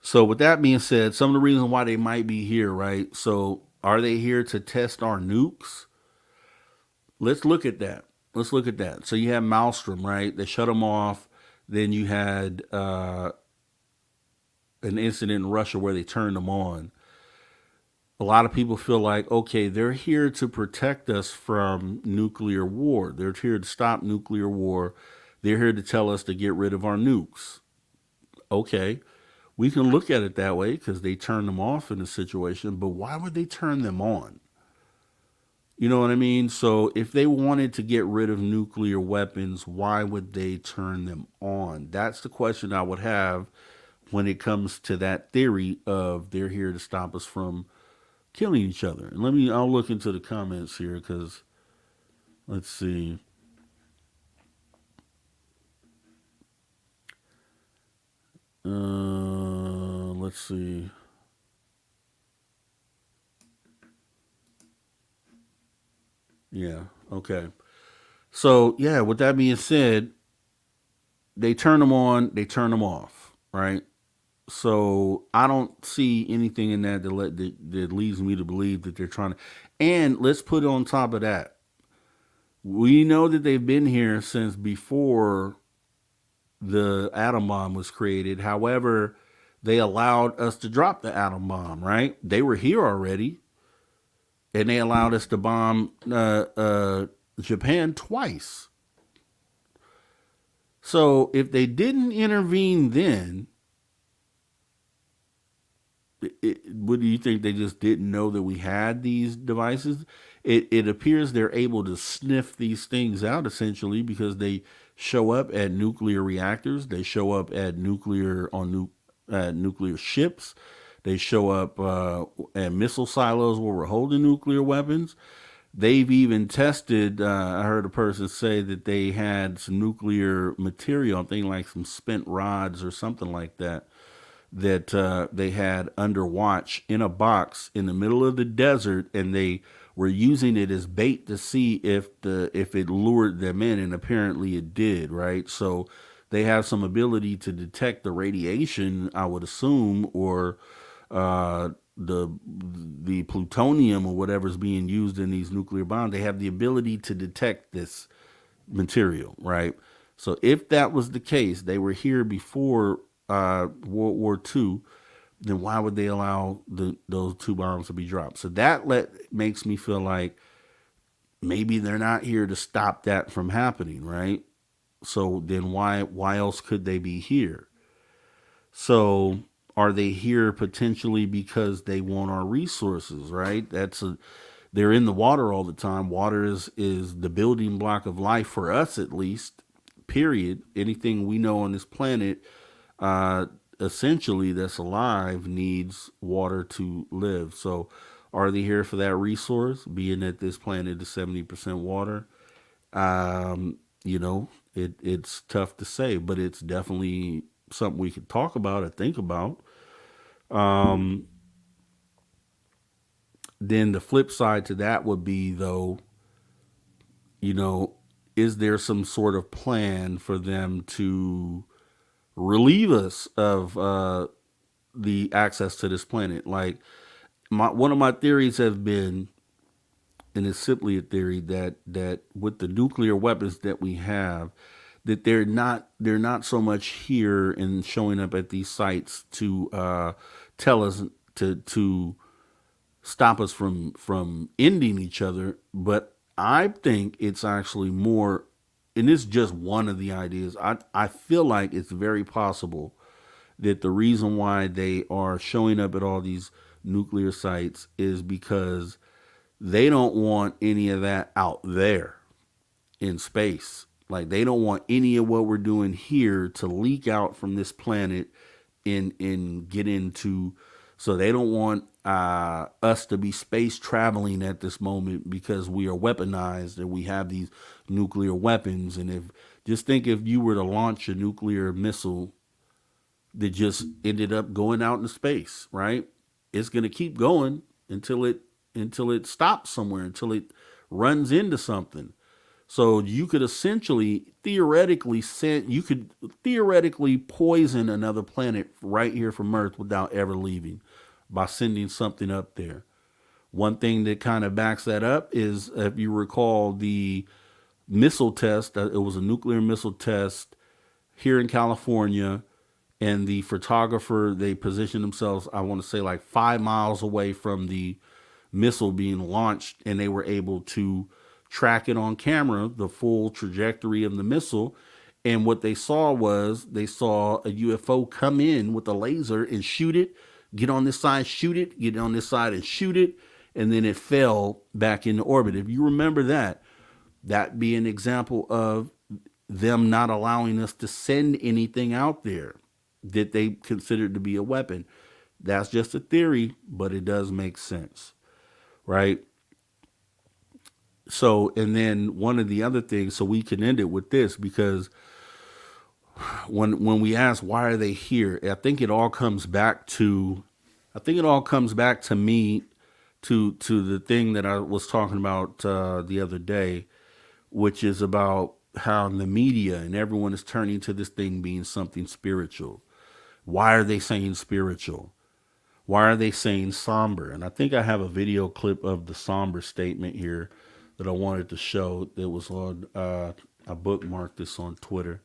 some of the reasons why they might be here, right? So are they here to test our nukes? Let's look at that. So you have Maelstrom, right? They shut them off. Then you had an incident in Russia where they turned them on. A lot of people feel like, okay, they're here to protect us from nuclear war. They're here to stop nuclear war. They're here to tell us to get rid of our nukes. Okay, we can look at it that way, because they turned them off in a situation, but why would they turn them on? You know what I mean? So if they wanted to get rid of nuclear weapons, why would they turn them on? That's the question I would have when it comes to that theory of they're here to stop us from killing each other. And I'll look into the comments here, because let's see. Let's see. Yeah. Okay. So yeah, with that being said, they turn them on, they turn them off, right? So I don't see anything in that that leads me to believe that they're trying to. And let's put on top of that, we know that they've been here since before the atom bomb was created. However, they allowed us to drop the atom bomb, right? They were here already, and they allowed us to bomb Japan twice. So if they didn't intervene then, what do you think? They just didn't know that we had these devices? It appears they're able to sniff these things out, essentially, because they show up at nuclear reactors. They show up at nuclear ships. They show up at missile silos where we're holding nuclear weapons. They've even tested, I heard a person say that they had some nuclear material, I'm thinking like some spent rods or something like that, that they had under watch in a box in the middle of the desert, and they were using it as bait to see if it lured them in, and apparently it did, right? So they have some ability to detect the radiation, I would assume, or the plutonium or whatever's being used in these nuclear bombs. They have the ability to detect this material, right? So if that was the case, they were here before World War II, then why would they allow those two bombs to be dropped? So that makes me feel like maybe they're not here to stop that from happening, right? So then why else could they be here? So are they here potentially because they want our resources, right? They're in the water all the time. Water is the building block of life for us, at least, period. Anything we know on this planet, essentially, that's alive needs water to live. So are they here for that resource, being that this planet is 70% water? It's tough to say, but it's definitely something we could talk about or think about. Then the flip side to that would be, though, is there some sort of plan for them to relieve us of the access to this planet? Like, one of my theories has been, and it's simply a theory, that with the nuclear weapons that we have, that they're not so much here and showing up at these sites to tell us to stop us from ending each other, but I think it's actually more, and it's just one of the ideas. I feel like it's very possible that the reason why they are showing up at all these nuclear sites is because they don't want any of that out there in space. Like they don't want any of what we're doing here to leak out from this planet and get into. So they don't want us to be space traveling at this moment because we are weaponized and we have these nuclear weapons. And if just think if you were to launch a nuclear missile that just ended up going out into space, right? It's going to keep going until it stops somewhere, until it runs into something. So you could theoretically poison another planet right here from Earth without ever leaving by sending something up there. One thing that kind of backs that up is, if you recall, the missile test. It was a nuclear missile test here in California, and the photographer, they positioned themselves, I want to say like 5 miles away from the missile being launched, and they were able to track it on camera, the full trajectory of the missile. And what they saw was a UFO come in with a laser and shoot it, get on this side, shoot it, get on this side and shoot it, and then it fell back into orbit. If you remember that be an example of them not allowing us to send anything out there that they considered to be a weapon. That's just a theory, but it does make sense, right? So, and then one of the other things, so we can end it with this, because when we ask why are they here, I think it all comes back to me, to the thing that I was talking about the other day, which is about how the media and everyone is turning to this thing being something spiritual. Why are they saying spiritual? Why are they saying somber? And I think I have a video clip of the somber statement here that I wanted to show. That was on, I bookmarked this on Twitter.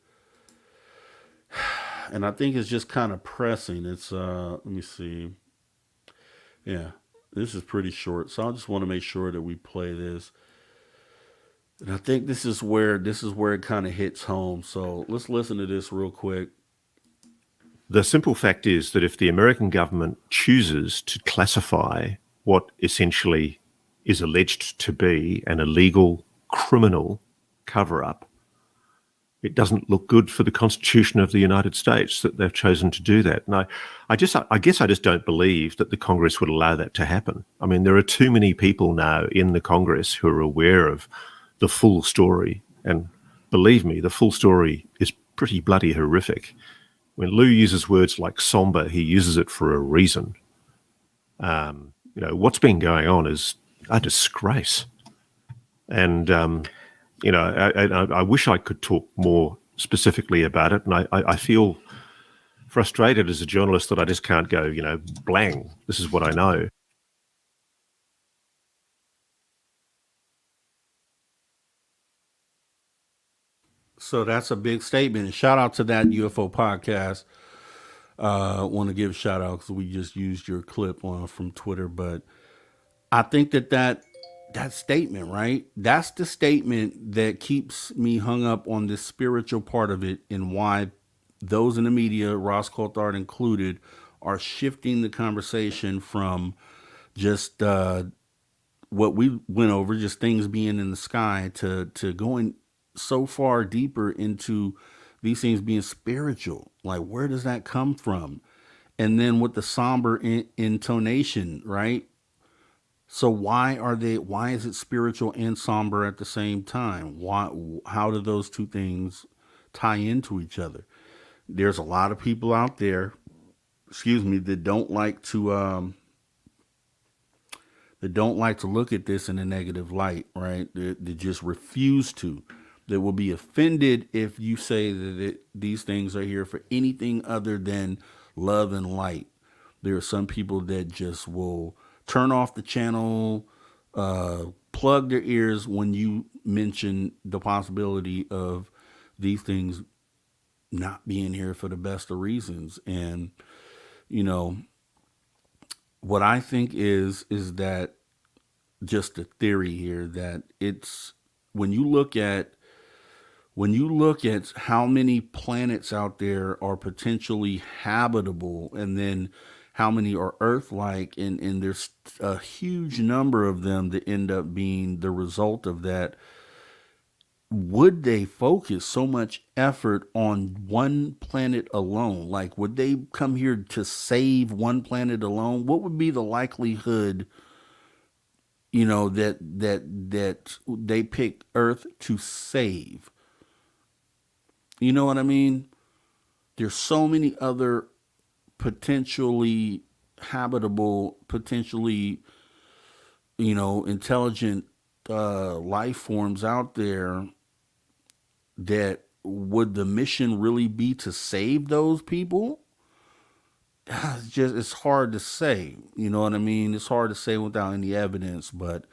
And I think it's just kind of pressing. It's, let me see. Yeah, this is pretty short. So I just want to make sure that we play this. And I think this is where it kind of hits home. So let's listen to this real quick. The simple fact is that if the American government chooses to classify what essentially is alleged to be an illegal criminal cover-up, it doesn't look good for the Constitution of the United States that they've chosen to do that. And I guess I just don't believe that the Congress would allow that to happen. I mean, there are too many people now in the Congress who are aware of the full story. And believe me, the full story is pretty bloody horrific. When Lou uses words like somber, he uses it for a reason. What's been going on is a disgrace. And, I wish I could talk more specifically about it. And I feel frustrated as a journalist that I just can't go, blang, this is what I know. So that's a big statement. And shout out to that UFO podcast. Want to give a shout out because we just used your clip from Twitter. But I think that statement, right? That's the statement that keeps me hung up on this spiritual part of it, and why those in the media, Ross Coulthard included, are shifting the conversation from just what we went over, just things being in the sky, to going so far deeper into these things being spiritual. Like, where does that come from? And then with the somber intonation, right? So why is it spiritual and somber at the same time? How do those two things tie into each other? There's a lot of people out there, that don't like to look at this in a negative light, right? They just refuse to. They will be offended if you say that these things are here for anything other than love and light. There are some people that just will turn off the channel, plug their ears when you mention the possibility of these things not being here for the best of reasons. And, you know, what I think is that just a theory here that it's when you look at how many planets out there are potentially habitable, and then how many are Earth-like, and there's a huge number of them that end up being the result of that, would they focus so much effort on one planet alone? Like, would they come here to save one planet alone? What would be the likelihood, you know, that they pick Earth to save? You know what I mean? There's so many other potentially habitable, potentially, you know, intelligent life forms out there, that would the mission really be to save those people? It's hard to say. You know what I mean? It's hard to say without any evidence, but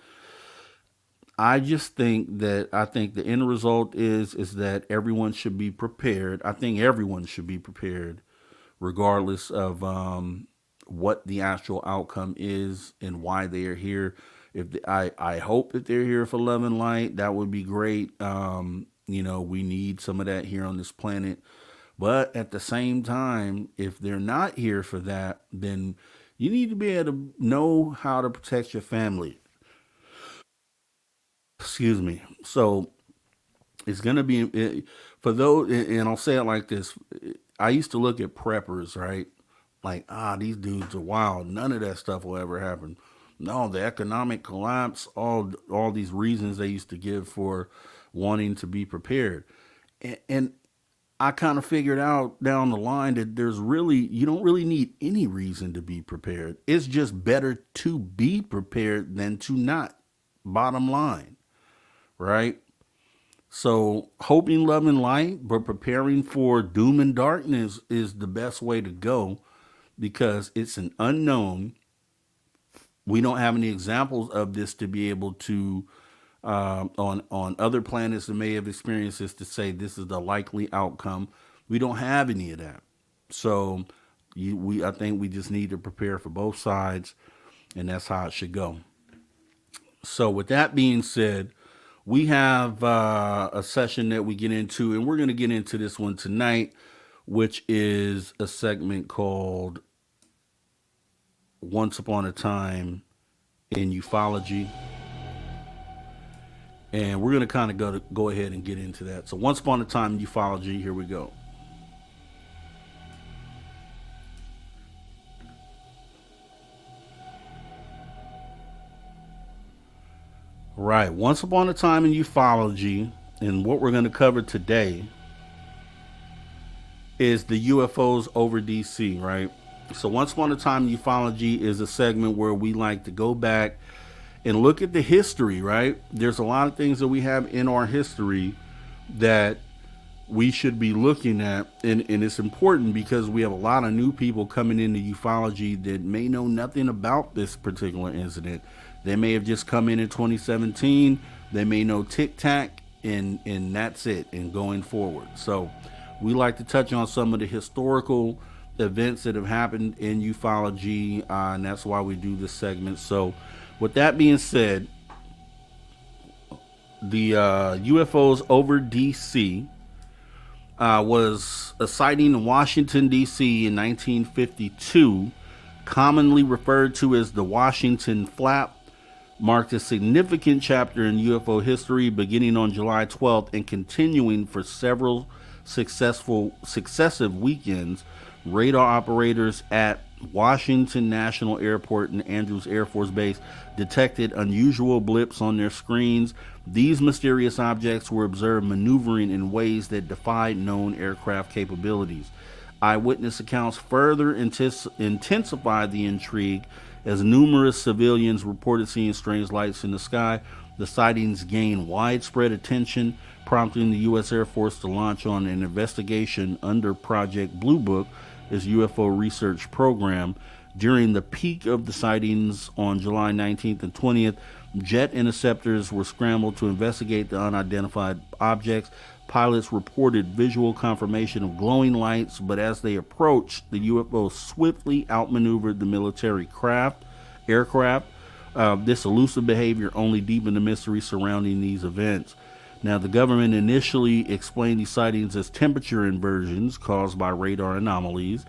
I just think the end result is that everyone should be prepared. I think everyone should be prepared, regardless of what the actual outcome is and why they are here. I hope that they're here for love and light. That would be great. You know, we need some of that here on this planet. But at the same time, if they're not here for that, then you need to be able to know how to protect your family. Excuse me. So it's going to be, for those, and I'll say it like this. I used to look at preppers, right? Like, these dudes are wild. None of that stuff will ever happen. No, the economic collapse, all these reasons they used to give for wanting to be prepared. And I kind of figured out down the line that you don't really need any reason to be prepared. It's just better to be prepared than to not. Bottom line, right? So hoping, love, and light, but preparing for doom and darkness is the best way to go, because it's an unknown. We don't have any examples of this to be able to, on other planets that may have experienced this, to say this is the likely outcome. We don't have any of that. So I think we just need to prepare for both sides, and that's how it should go. So with that being said, we have a session that we get into, and we're going to get into this one tonight, which is a segment called Once Upon a Time in Ufology. And we're going to kind of go ahead and get into that. So Once Upon a Time in Ufology, here we go. Right. Once Upon a Time in Ufology, and what we're going to cover today is the UFOs over DC, right? So Once Upon a Time in Ufology is a segment where we like to go back and look at the history, right? There's a lot of things that we have in our history that we should be looking at, and it's important because we have a lot of new people coming into ufology that may know nothing about this particular incident. They may have just come in 2017. They may know Tic Tac, and that's it, and going forward. So we like to touch on some of the historical events that have happened in ufology, and that's why we do this segment. So with that being said, the UFOs over DC was a sighting in Washington, D.C. in 1952, commonly referred to as the Washington Flap, marked a significant chapter in UFO history, beginning on July 12th and continuing for several successive weekends. Radar operators at Washington National Airport and Andrews Air Force Base detected unusual blips on their screens. These mysterious objects were observed maneuvering in ways that defied known aircraft capabilities. Eyewitness accounts further intensified the intrigue as numerous civilians reported seeing strange lights in the sky. The sightings gained widespread attention, prompting the U.S. Air Force to launch on an investigation under Project Blue Book, its UFO research program. During the peak of the sightings on July 19th and 20th, jet interceptors were scrambled to investigate the unidentified objects. Pilots reported visual confirmation of glowing lights, but as they approached, the UFO swiftly outmaneuvered the military aircraft. This elusive behavior only deepened the mystery surrounding these events. Now, the government initially explained these sightings as temperature inversions caused by radar anomalies.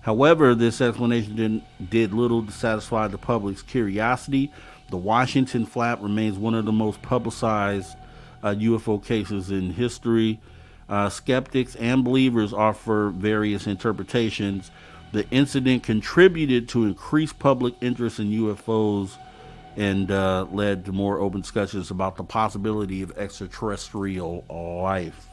However, this explanation did little to satisfy the public's curiosity. The Washington flap remains one of the most publicized UFO cases in history. Skeptics and believers offer various interpretations. The incident contributed to increased public interest in UFOs and led to more open discussions about the possibility of extraterrestrial life.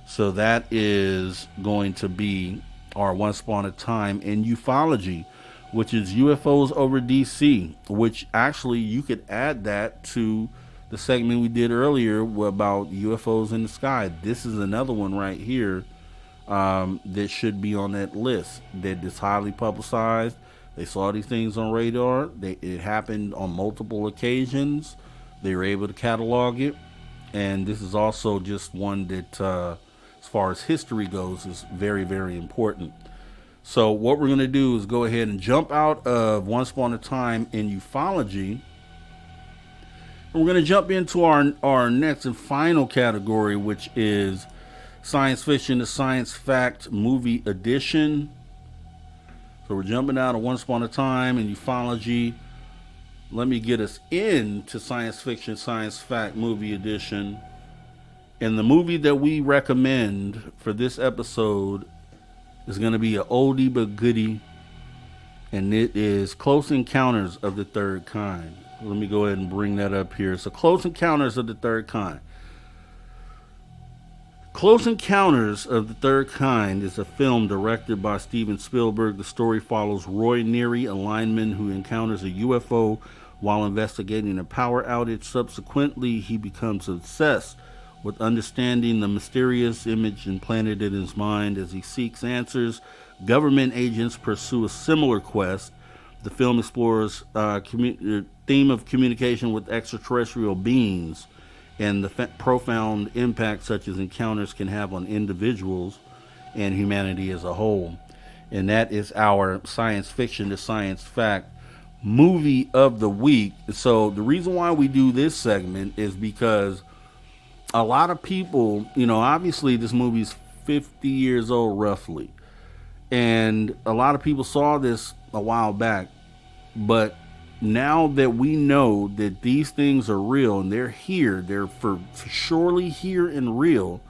So that is going to be our Once Upon a Time in Ufology, which is UFOs over DC, which actually you could add that to the segment we did earlier about UFOs in the sky. This is another one right here that should be on that list. That is highly publicized. They saw these things on radar. It happened on multiple occasions. They were able to catalog it. And this is also just one that, as far as history goes, is very, very important. So what we're going to do is go ahead and jump out of Once Upon a Time in Ufology. And we're going to jump into our next and final category, which is Science Fiction to Science Fact Movie Edition. So we're jumping out of Once Upon a Time in Ufology. Let me get us into Science Fiction, Science Fact Movie Edition. And the movie that we recommend for this episode is going to be an oldie but goodie. And it is Close Encounters of the Third Kind. Let me go ahead and bring that up here. So Close Encounters of the Third Kind. Close Encounters of the Third Kind is a film directed by Steven Spielberg. The story follows Roy Neary, a lineman who encounters a UFO while investigating a power outage. Subsequently, he becomes obsessed with understanding the mysterious image implanted in his mind. As he seeks answers, government agents pursue a similar quest. The film explores the theme of communication with extraterrestrial beings and the profound impact such as encounters can have on individuals and humanity as a whole. And that is our Science Fiction to Science Fact Movie of the Week. So the reason why we do this segment is because a lot of people, obviously this movie's 50 years old roughly. And a lot of people saw this a while back. But now that we know that these things are real and they're here, they're for surely here and real,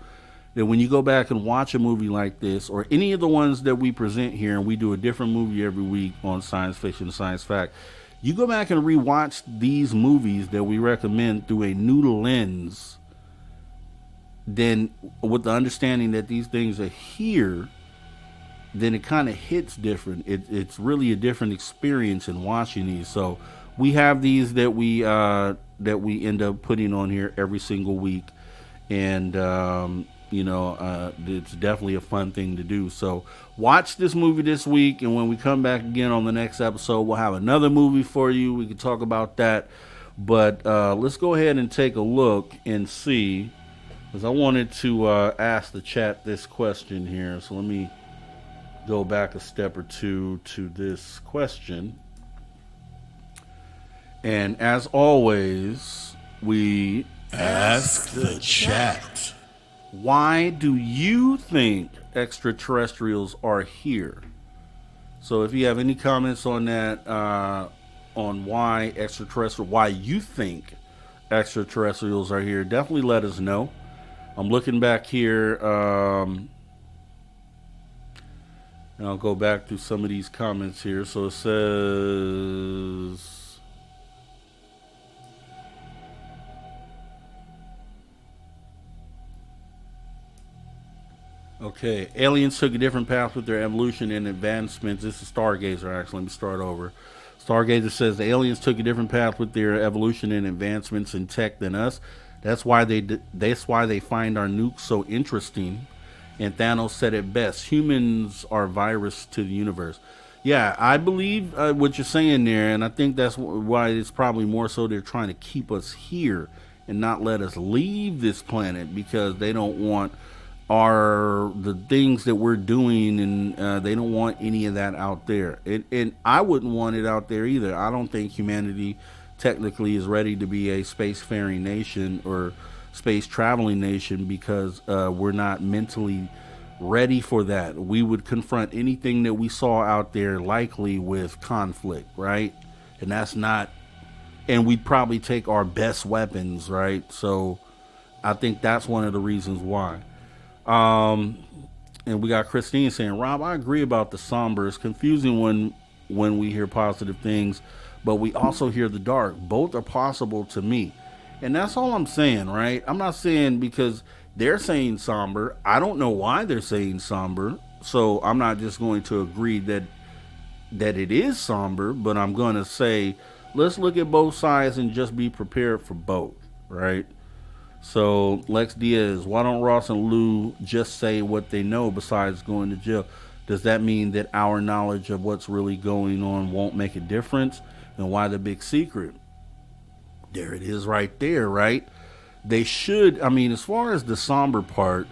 that when you go back and watch a movie like this, or any of the ones that we present here, and we do a different movie every week on Science Fiction and Science Fact, you go back and rewatch these movies that we recommend through a new lens, then with the understanding that these things are here, then it kind of hits different. It's really a different experience in watching these. So we have these that we end up putting on here every single week, and it's definitely a fun thing to do. So watch this movie this week, and when we come back again on the next episode, we'll have another movie for you. We can talk about that, but let's go ahead and take a look and see, because I wanted to ask the chat this question here. So let me go back a step or two to this question. And as always, we Ask the chat. Why do you think extraterrestrials are here? So if you have any comments on that, on why you think extraterrestrials are here, definitely let us know. I'm looking back here, and I'll go back through some of these comments here. So it says, okay, aliens took a different path with their evolution and advancements. This is Stargazer, actually. Let me start over. Stargazer says the aliens took a different path with their evolution and advancements in tech than us. That's why they find our nukes so interesting. And Thanos said it best: humans are virus to the universe. Yeah, I believe what you're saying there, and I think that's why it's probably more so they're trying to keep us here and not let us leave this planet because they don't want the things that we're doing, and they don't want any of that out there. And I wouldn't want it out there either. I don't think humanity technically is ready to be a spacefaring nation or space traveling nation because we're not mentally ready for that. We would confront anything that we saw out there likely with conflict, right? And that's not, and we'd probably take our best weapons, right? So I think that's one of the reasons why. And we got Christine saying, Rob, I agree about the somber. It's confusing when we hear positive things, but we also hear the dark. Both are possible to me. And that's all I'm saying, right? I'm not saying because they're saying somber. I don't know why they're saying somber. So I'm not just going to agree that it is somber, but I'm going to say, let's look at both sides and just be prepared for both, right? So Lex Diaz, why don't Ross and Lou just say what they know besides going to jail? Does that mean that our knowledge of what's really going on won't make a difference? And why the big secret? There it is right there, right? They should, I mean, as far as the somber part,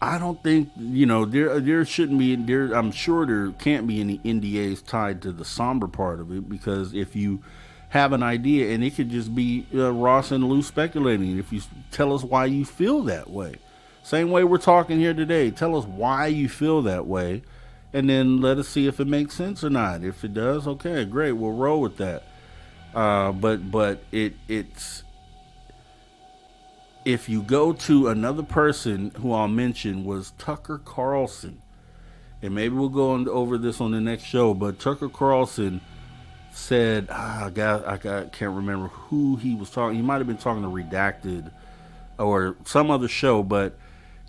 I don't think, there shouldn't be, I'm sure there can't be any NDAs tied to the somber part of it, because if you have an idea, and it could just be Ross and Lou speculating, if you tell us why you feel that way. Same way we're talking here today. Tell us why you feel that way, and then let us see if it makes sense or not. If it does, okay, great, we'll roll with that. But it's if you go to another person who I'll mention was Tucker Carlson, and maybe we'll go over this on the next show, but Tucker Carlson said, I can't remember who he was talking. He might have been talking to Redacted or some other show, but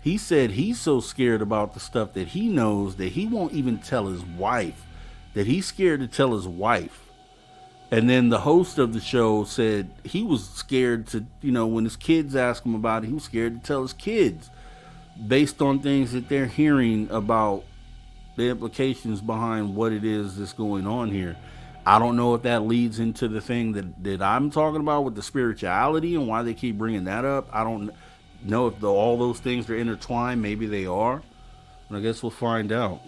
he said he's so scared about the stuff that he knows that he won't even tell his wife, that he's scared to tell his wife. And then the host of the show said he was scared to, when his kids asked him about it, he was scared to tell his kids based on things that they're hearing about the implications behind what it is that's going on here. I don't know if that leads into the thing that I'm talking about with the spirituality and why they keep bringing that up. I don't know if all those things are intertwined. Maybe they are. And I guess we'll find out.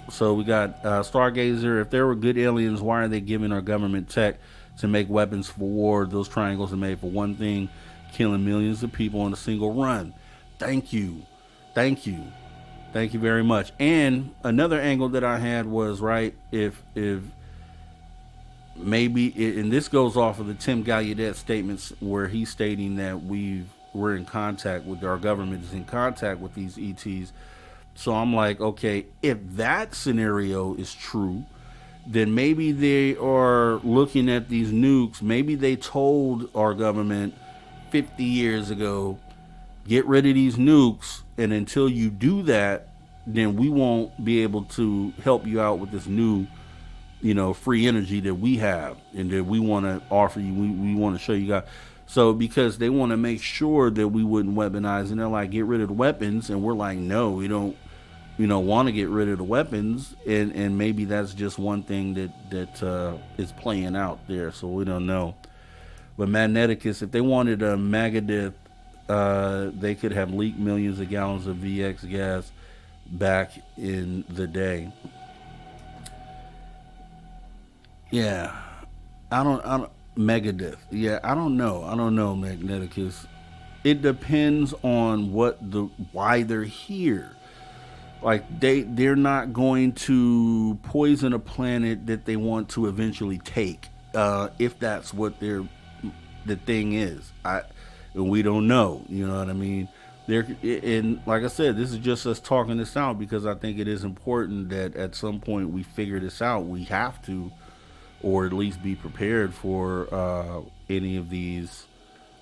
So we got Stargazer. If there were good aliens, why are they giving our government tech to make weapons for war? Those triangles are made for one thing, killing millions of people in a single run. Thank you. Thank you. Thank you very much. And another angle that I had was, right, if maybe, and this goes off of the Tim Gallaudet statements where he's stating that we're in contact with, our government is in contact with these ETs. So I'm like, okay, if that scenario is true, then maybe they are looking at these nukes. Maybe they told our government 50 years ago, get rid of these nukes, and until you do that, then we won't be able to help you out with this new, free energy that we have and that we want to offer you. We want to show you guys. So because they want to make sure that we wouldn't weaponize, and they're like, get rid of the weapons, and we're like, no, we don't. Want to get rid of the weapons, and maybe that's just one thing that is playing out there, so we don't know. But Magneticus, if they wanted a Megadeth, they could have leaked millions of gallons of VX gas back in the day. Yeah, I don't Megadeth. Yeah, I don't know, Magneticus. It depends on why they're here. Like they're not going to poison a planet that they want to eventually take, if that's what the thing is. We don't know. You know what I mean? And like I said, this is just us talking this out because I think it is important that at some point we figure this out. We have to, or at least be prepared for any of these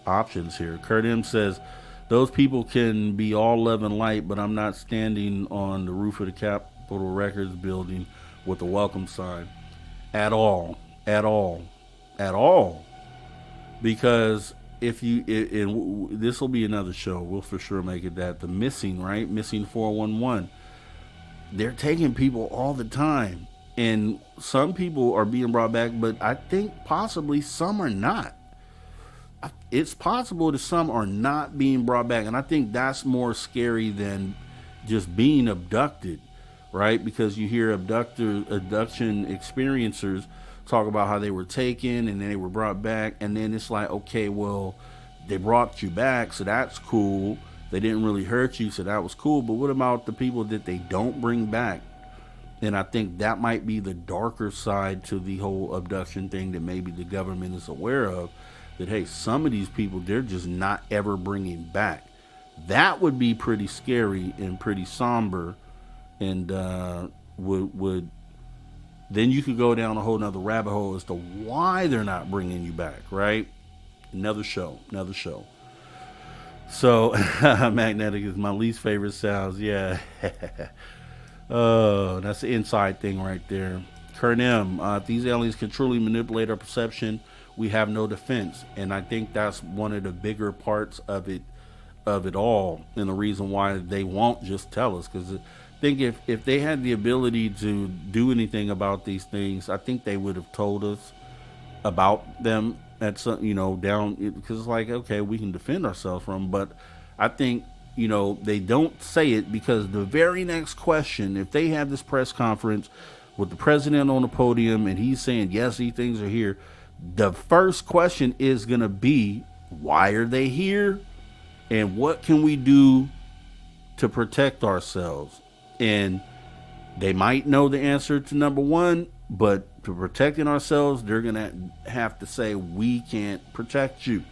options here. Kurt M says, those people can be all love and light, but I'm not standing on the roof of the Capitol Records building with a welcome sign at all. Because this will be another show. We'll for sure make it that. The missing 411. they're taking people all the time. And some people are being brought back, but I think possibly some are not. It's possible that some are not being brought back. And I think that's more scary than just being abducted, right? Because you hear abduction experiencers talk about how they were taken and then they were brought back. And then it's like, okay, well, they brought you back, so that's cool. They didn't really hurt you, so that was cool. But what about the people that they don't bring back? And I think that might be the darker side to the whole abduction thing that maybe the government is aware of. That, hey, some of these people, they're just not ever bringing back. That would be pretty scary and pretty somber. And would then you could go down a whole nother rabbit hole as to why they're not bringing you back, right? Another show. So, magnetic is my least favorite sounds. Yeah. Oh, that's the inside thing right there. Kurt M, if these aliens can truly manipulate our perception, we have no defense. And I think that's one of the bigger parts of it all, and the reason why they won't just tell us. Because I think if they had the ability to do anything about these things, I think they would have told us about them at some, down, because it's like, okay, we can defend ourselves from, but I think, they don't say it because the very next question, if they have this press conference with the president on the podium and he's saying, yes, these things are here, the first question is going to be, why are they here? And what can we do to protect ourselves? And they might know the answer to number one, but to protecting ourselves, they're going to have to say, we can't protect you.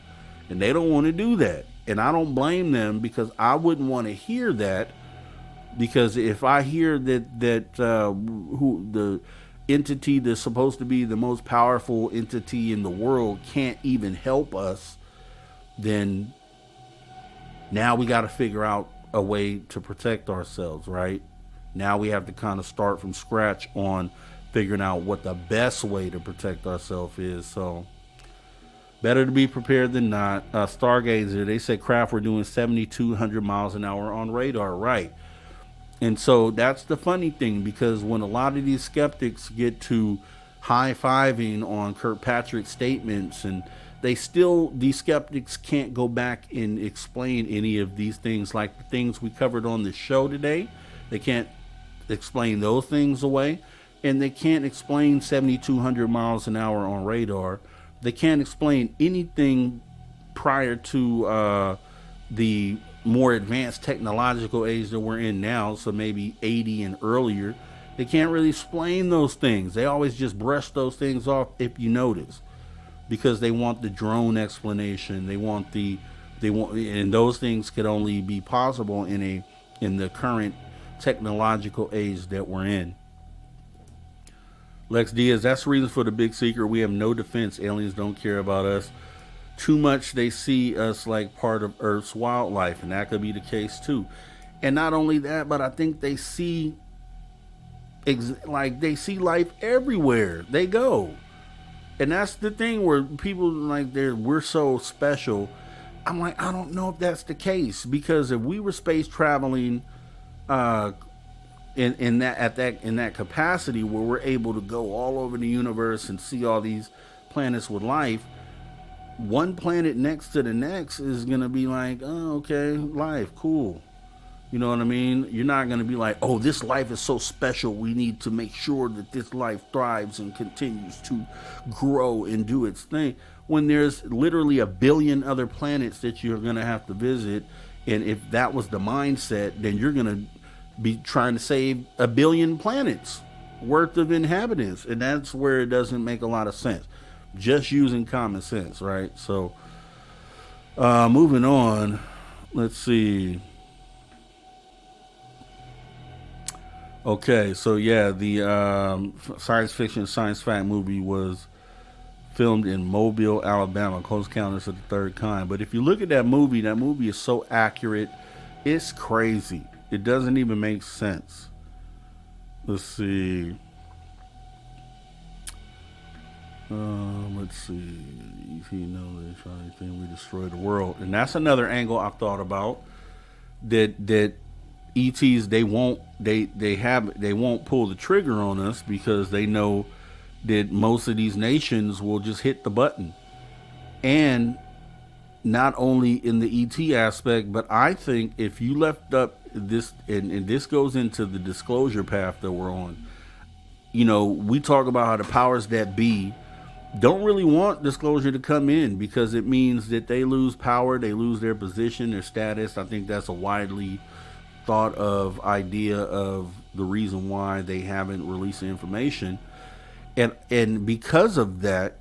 And they don't want to do that. And I don't blame them, because I wouldn't want to hear that. Because if I hear that who the entity that's supposed to be the most powerful entity in the world can't even help us, then now we got to figure out a way to protect ourselves, right? Now we have to kind of start from scratch on figuring out what the best way to protect ourselves is. So better to be prepared than not. Stargazer, they said craft were doing 7,200 miles an hour on radar, right? And so that's the funny thing, because when a lot of these skeptics get to high-fiving on Kirkpatrick's statements, and these skeptics can't go back and explain any of these things, like the things we covered on the show today. They can't explain those things away, and they can't explain 7,200 miles an hour on radar. They can't explain anything prior to the more advanced technological age that we're in now, so maybe 80 and earlier. They can't really explain those things. They always just brush those things off, if you notice, because they want the drone explanation. They want, and those things could only be possible in the current technological age that we're in. Lex Diaz, that's the reason for the big secret. We have no defense. Aliens don't care about us too much. They see us like part of Earth's wildlife, and that could be the case too. And not only that, but I think they see they see life everywhere they go. And that's the thing where people we're so special. I'm like, I don't know if that's the case, because if we were space traveling in that capacity where we're able to go all over the universe and see all these planets with life, one planet next to the next is gonna be like, oh, okay, life, cool. You know what I mean? You're not gonna be like, oh, this life is so special, we need to make sure that this life thrives and continues to grow and do its thing, when there's literally a billion other planets that you're gonna have to visit. And if that was the mindset, then you're gonna be trying to save a billion planets worth of inhabitants, and that's where it doesn't make a lot of sense. Just using common sense, right? So moving on, let's see. Okay, so yeah, the science fiction science fact movie was filmed in Mobile, Alabama, close encounters of the third kind. But if you look at that movie is so accurate, it's crazy. It doesn't even make sense. Let's see. Let's see. If you know they try to think we destroy the world, and that's another angle I've thought about. That ETs, they won't they won't pull the trigger on us because they know that most of these nations will just hit the button. And not only in the ET aspect, but I think if you left up this, and this goes into the disclosure path that we're on. You know, we talk about how the powers that be don't really want disclosure to come in because it means that they lose power, they lose their position, their status. I think that's a widely thought of idea of the reason why they haven't released the information. And because of that,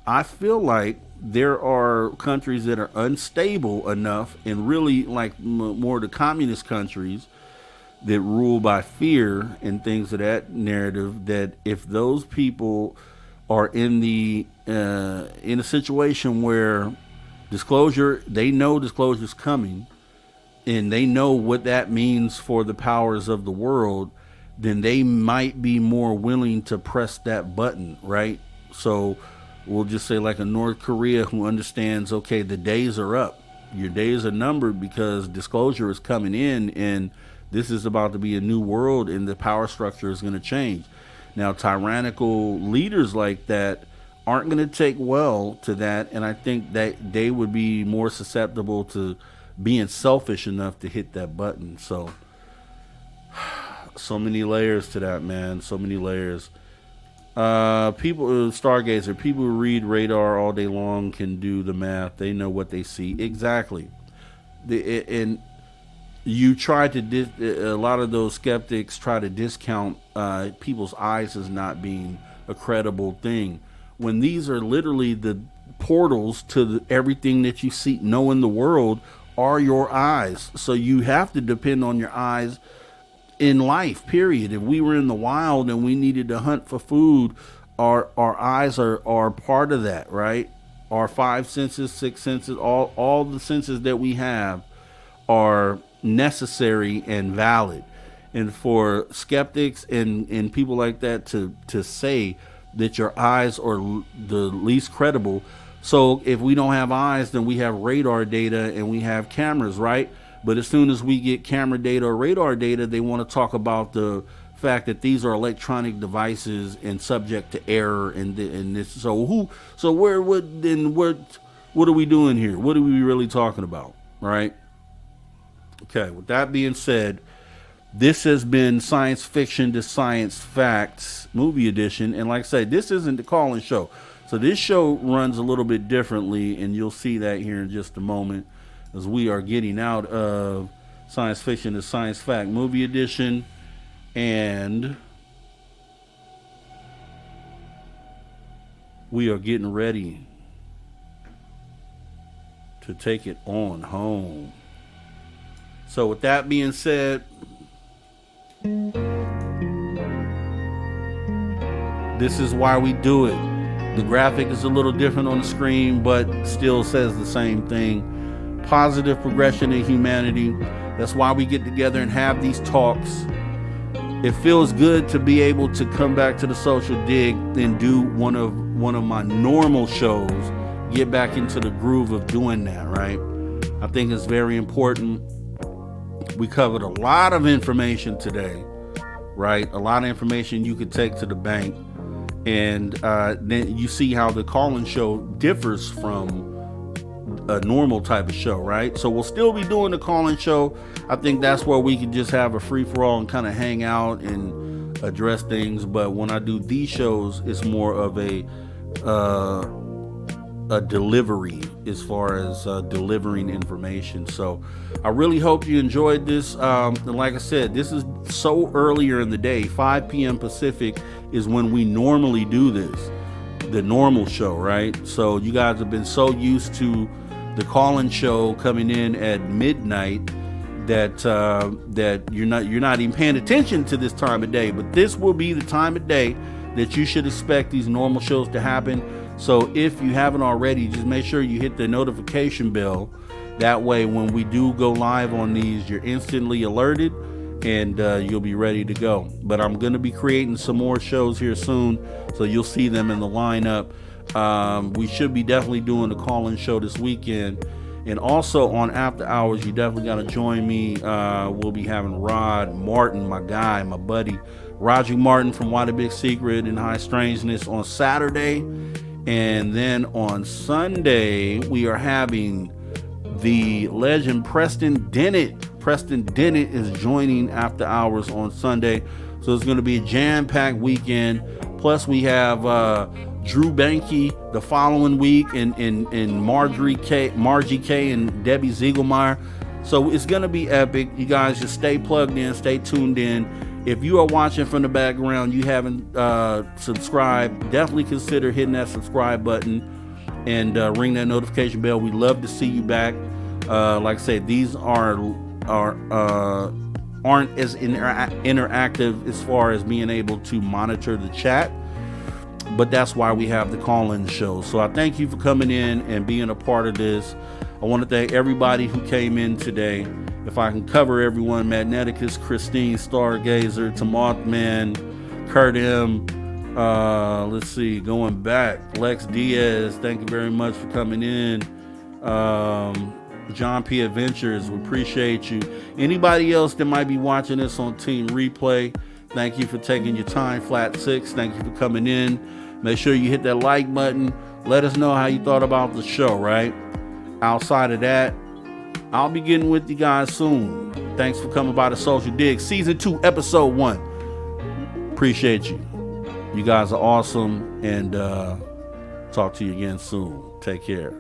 I feel like there are countries that are unstable enough, and really like more the communist countries that rule by fear and things of that narrative, that if those people are in a situation where disclosure, they know disclosure is coming, and they know what that means for the powers of the world, then they might be more willing to press that button, right? So we'll just say like a North Korea who understands, okay, the days are up. Your days are numbered because disclosure is coming in, and this is about to be a new world, and the power structure is going to change. Now, tyrannical leaders like that aren't going to take well to that, and I think that they would be more susceptible to being selfish enough to hit that button. So many layers to that, man. So many layers. People, Stargazer, people who read radar all day long can do the math. They know what they see. Exactly. And you try to, a lot of those skeptics try to discount people's eyes as not being a credible thing, when these are literally the portals to everything that you see, know in the world are your eyes. So you have to depend on your eyes in life, period. If we were in the wild and we needed to hunt for food, our eyes are part of that, right? Our five senses, six senses, all the senses that we have are necessary and valid. And for skeptics and people like that to say that your eyes are the least credible. So if we don't have eyes, then we have radar data and we have cameras, right? But as soon as we get camera data or radar data, they want to talk about the fact that these are electronic devices and subject to error and this. So what are we doing here? What are we really talking about, right? Okay, with that being said, this has been Science Fiction to Science Facts Movie Edition. And like I said, this isn't the call-in show. So this show runs a little bit differently, and you'll see that here in just a moment as we are getting out of Science Fiction to Science Fact Movie Edition. And we are getting ready to take it on home. So with that being said, this is why we do it. The graphic is a little different on the screen, but still says the same thing. Positive progression in humanity. That's why we get together and have these talks. It feels good to be able to come back to the Social Dig and do one of my normal shows, get back into the groove of doing that, right? I think it's very important. We covered a lot of information today, right? A lot of information you could take to the bank. And then you see how the call-in show differs from a normal type of show, right? So we'll still be doing the call-in show. I think that's where we can just have a free-for-all and kind of hang out and address things. But when I do these shows, it's more of a delivery as far as delivering information. So I really hope you enjoyed this. And like I said, this is so earlier in the day. 5 p.m. Pacific is when we normally do this, the normal show, right? So you guys have been so used to the call-in show coming in at midnight that you're not even paying attention to this time of day. But this will be the time of day that you should expect these normal shows to happen. So if you haven't already, just make sure you hit the notification bell. That way, when we do go live on these, you're instantly alerted and you'll be ready to go. But I'm going to be creating some more shows here soon, so you'll see them in the lineup. We should be definitely doing the call-in show this weekend. And also on After Hours, you definitely got to join me. We'll be having Rod Martin, my guy, my buddy, Roger Martin from Why the Big Secret and High Strangeness on Saturday. And then on Sunday, we are having the legend Preston Dennett. Preston Dennett is joining After Hours on Sunday. So it's going to be a jam-packed weekend. Plus we have Drew Banky the following week and Margie K and Debbie Ziegelmeyer. So it's going to be epic. You guys just stay plugged in, stay tuned in. If you are watching from the background, you haven't subscribed, definitely consider hitting that subscribe button and ring that notification bell. We love to see you back. Like I said, these aren't as interactive as far as being able to monitor the chat, but that's why we have the call-in show. So I thank you for coming in and being a part of this. I want to thank everybody who came in today. If I can cover everyone: Magneticus, Christine, Stargazer, Tamothman, Kurt M. Let's see, going back, Lex Diaz, thank you very much for coming in. John P. Adventures, we appreciate you. Anybody else that might be watching this on Team Replay, thank you for taking your time. Flat 6, thank you for coming in. Make sure you hit that like button. Let us know how you thought about the show, right? Outside of that, I'll be getting with you guys soon. Thanks for coming by the Social Dig, Season 2, Episode 1. Appreciate you. You guys are awesome, and talk to you again soon. Take care.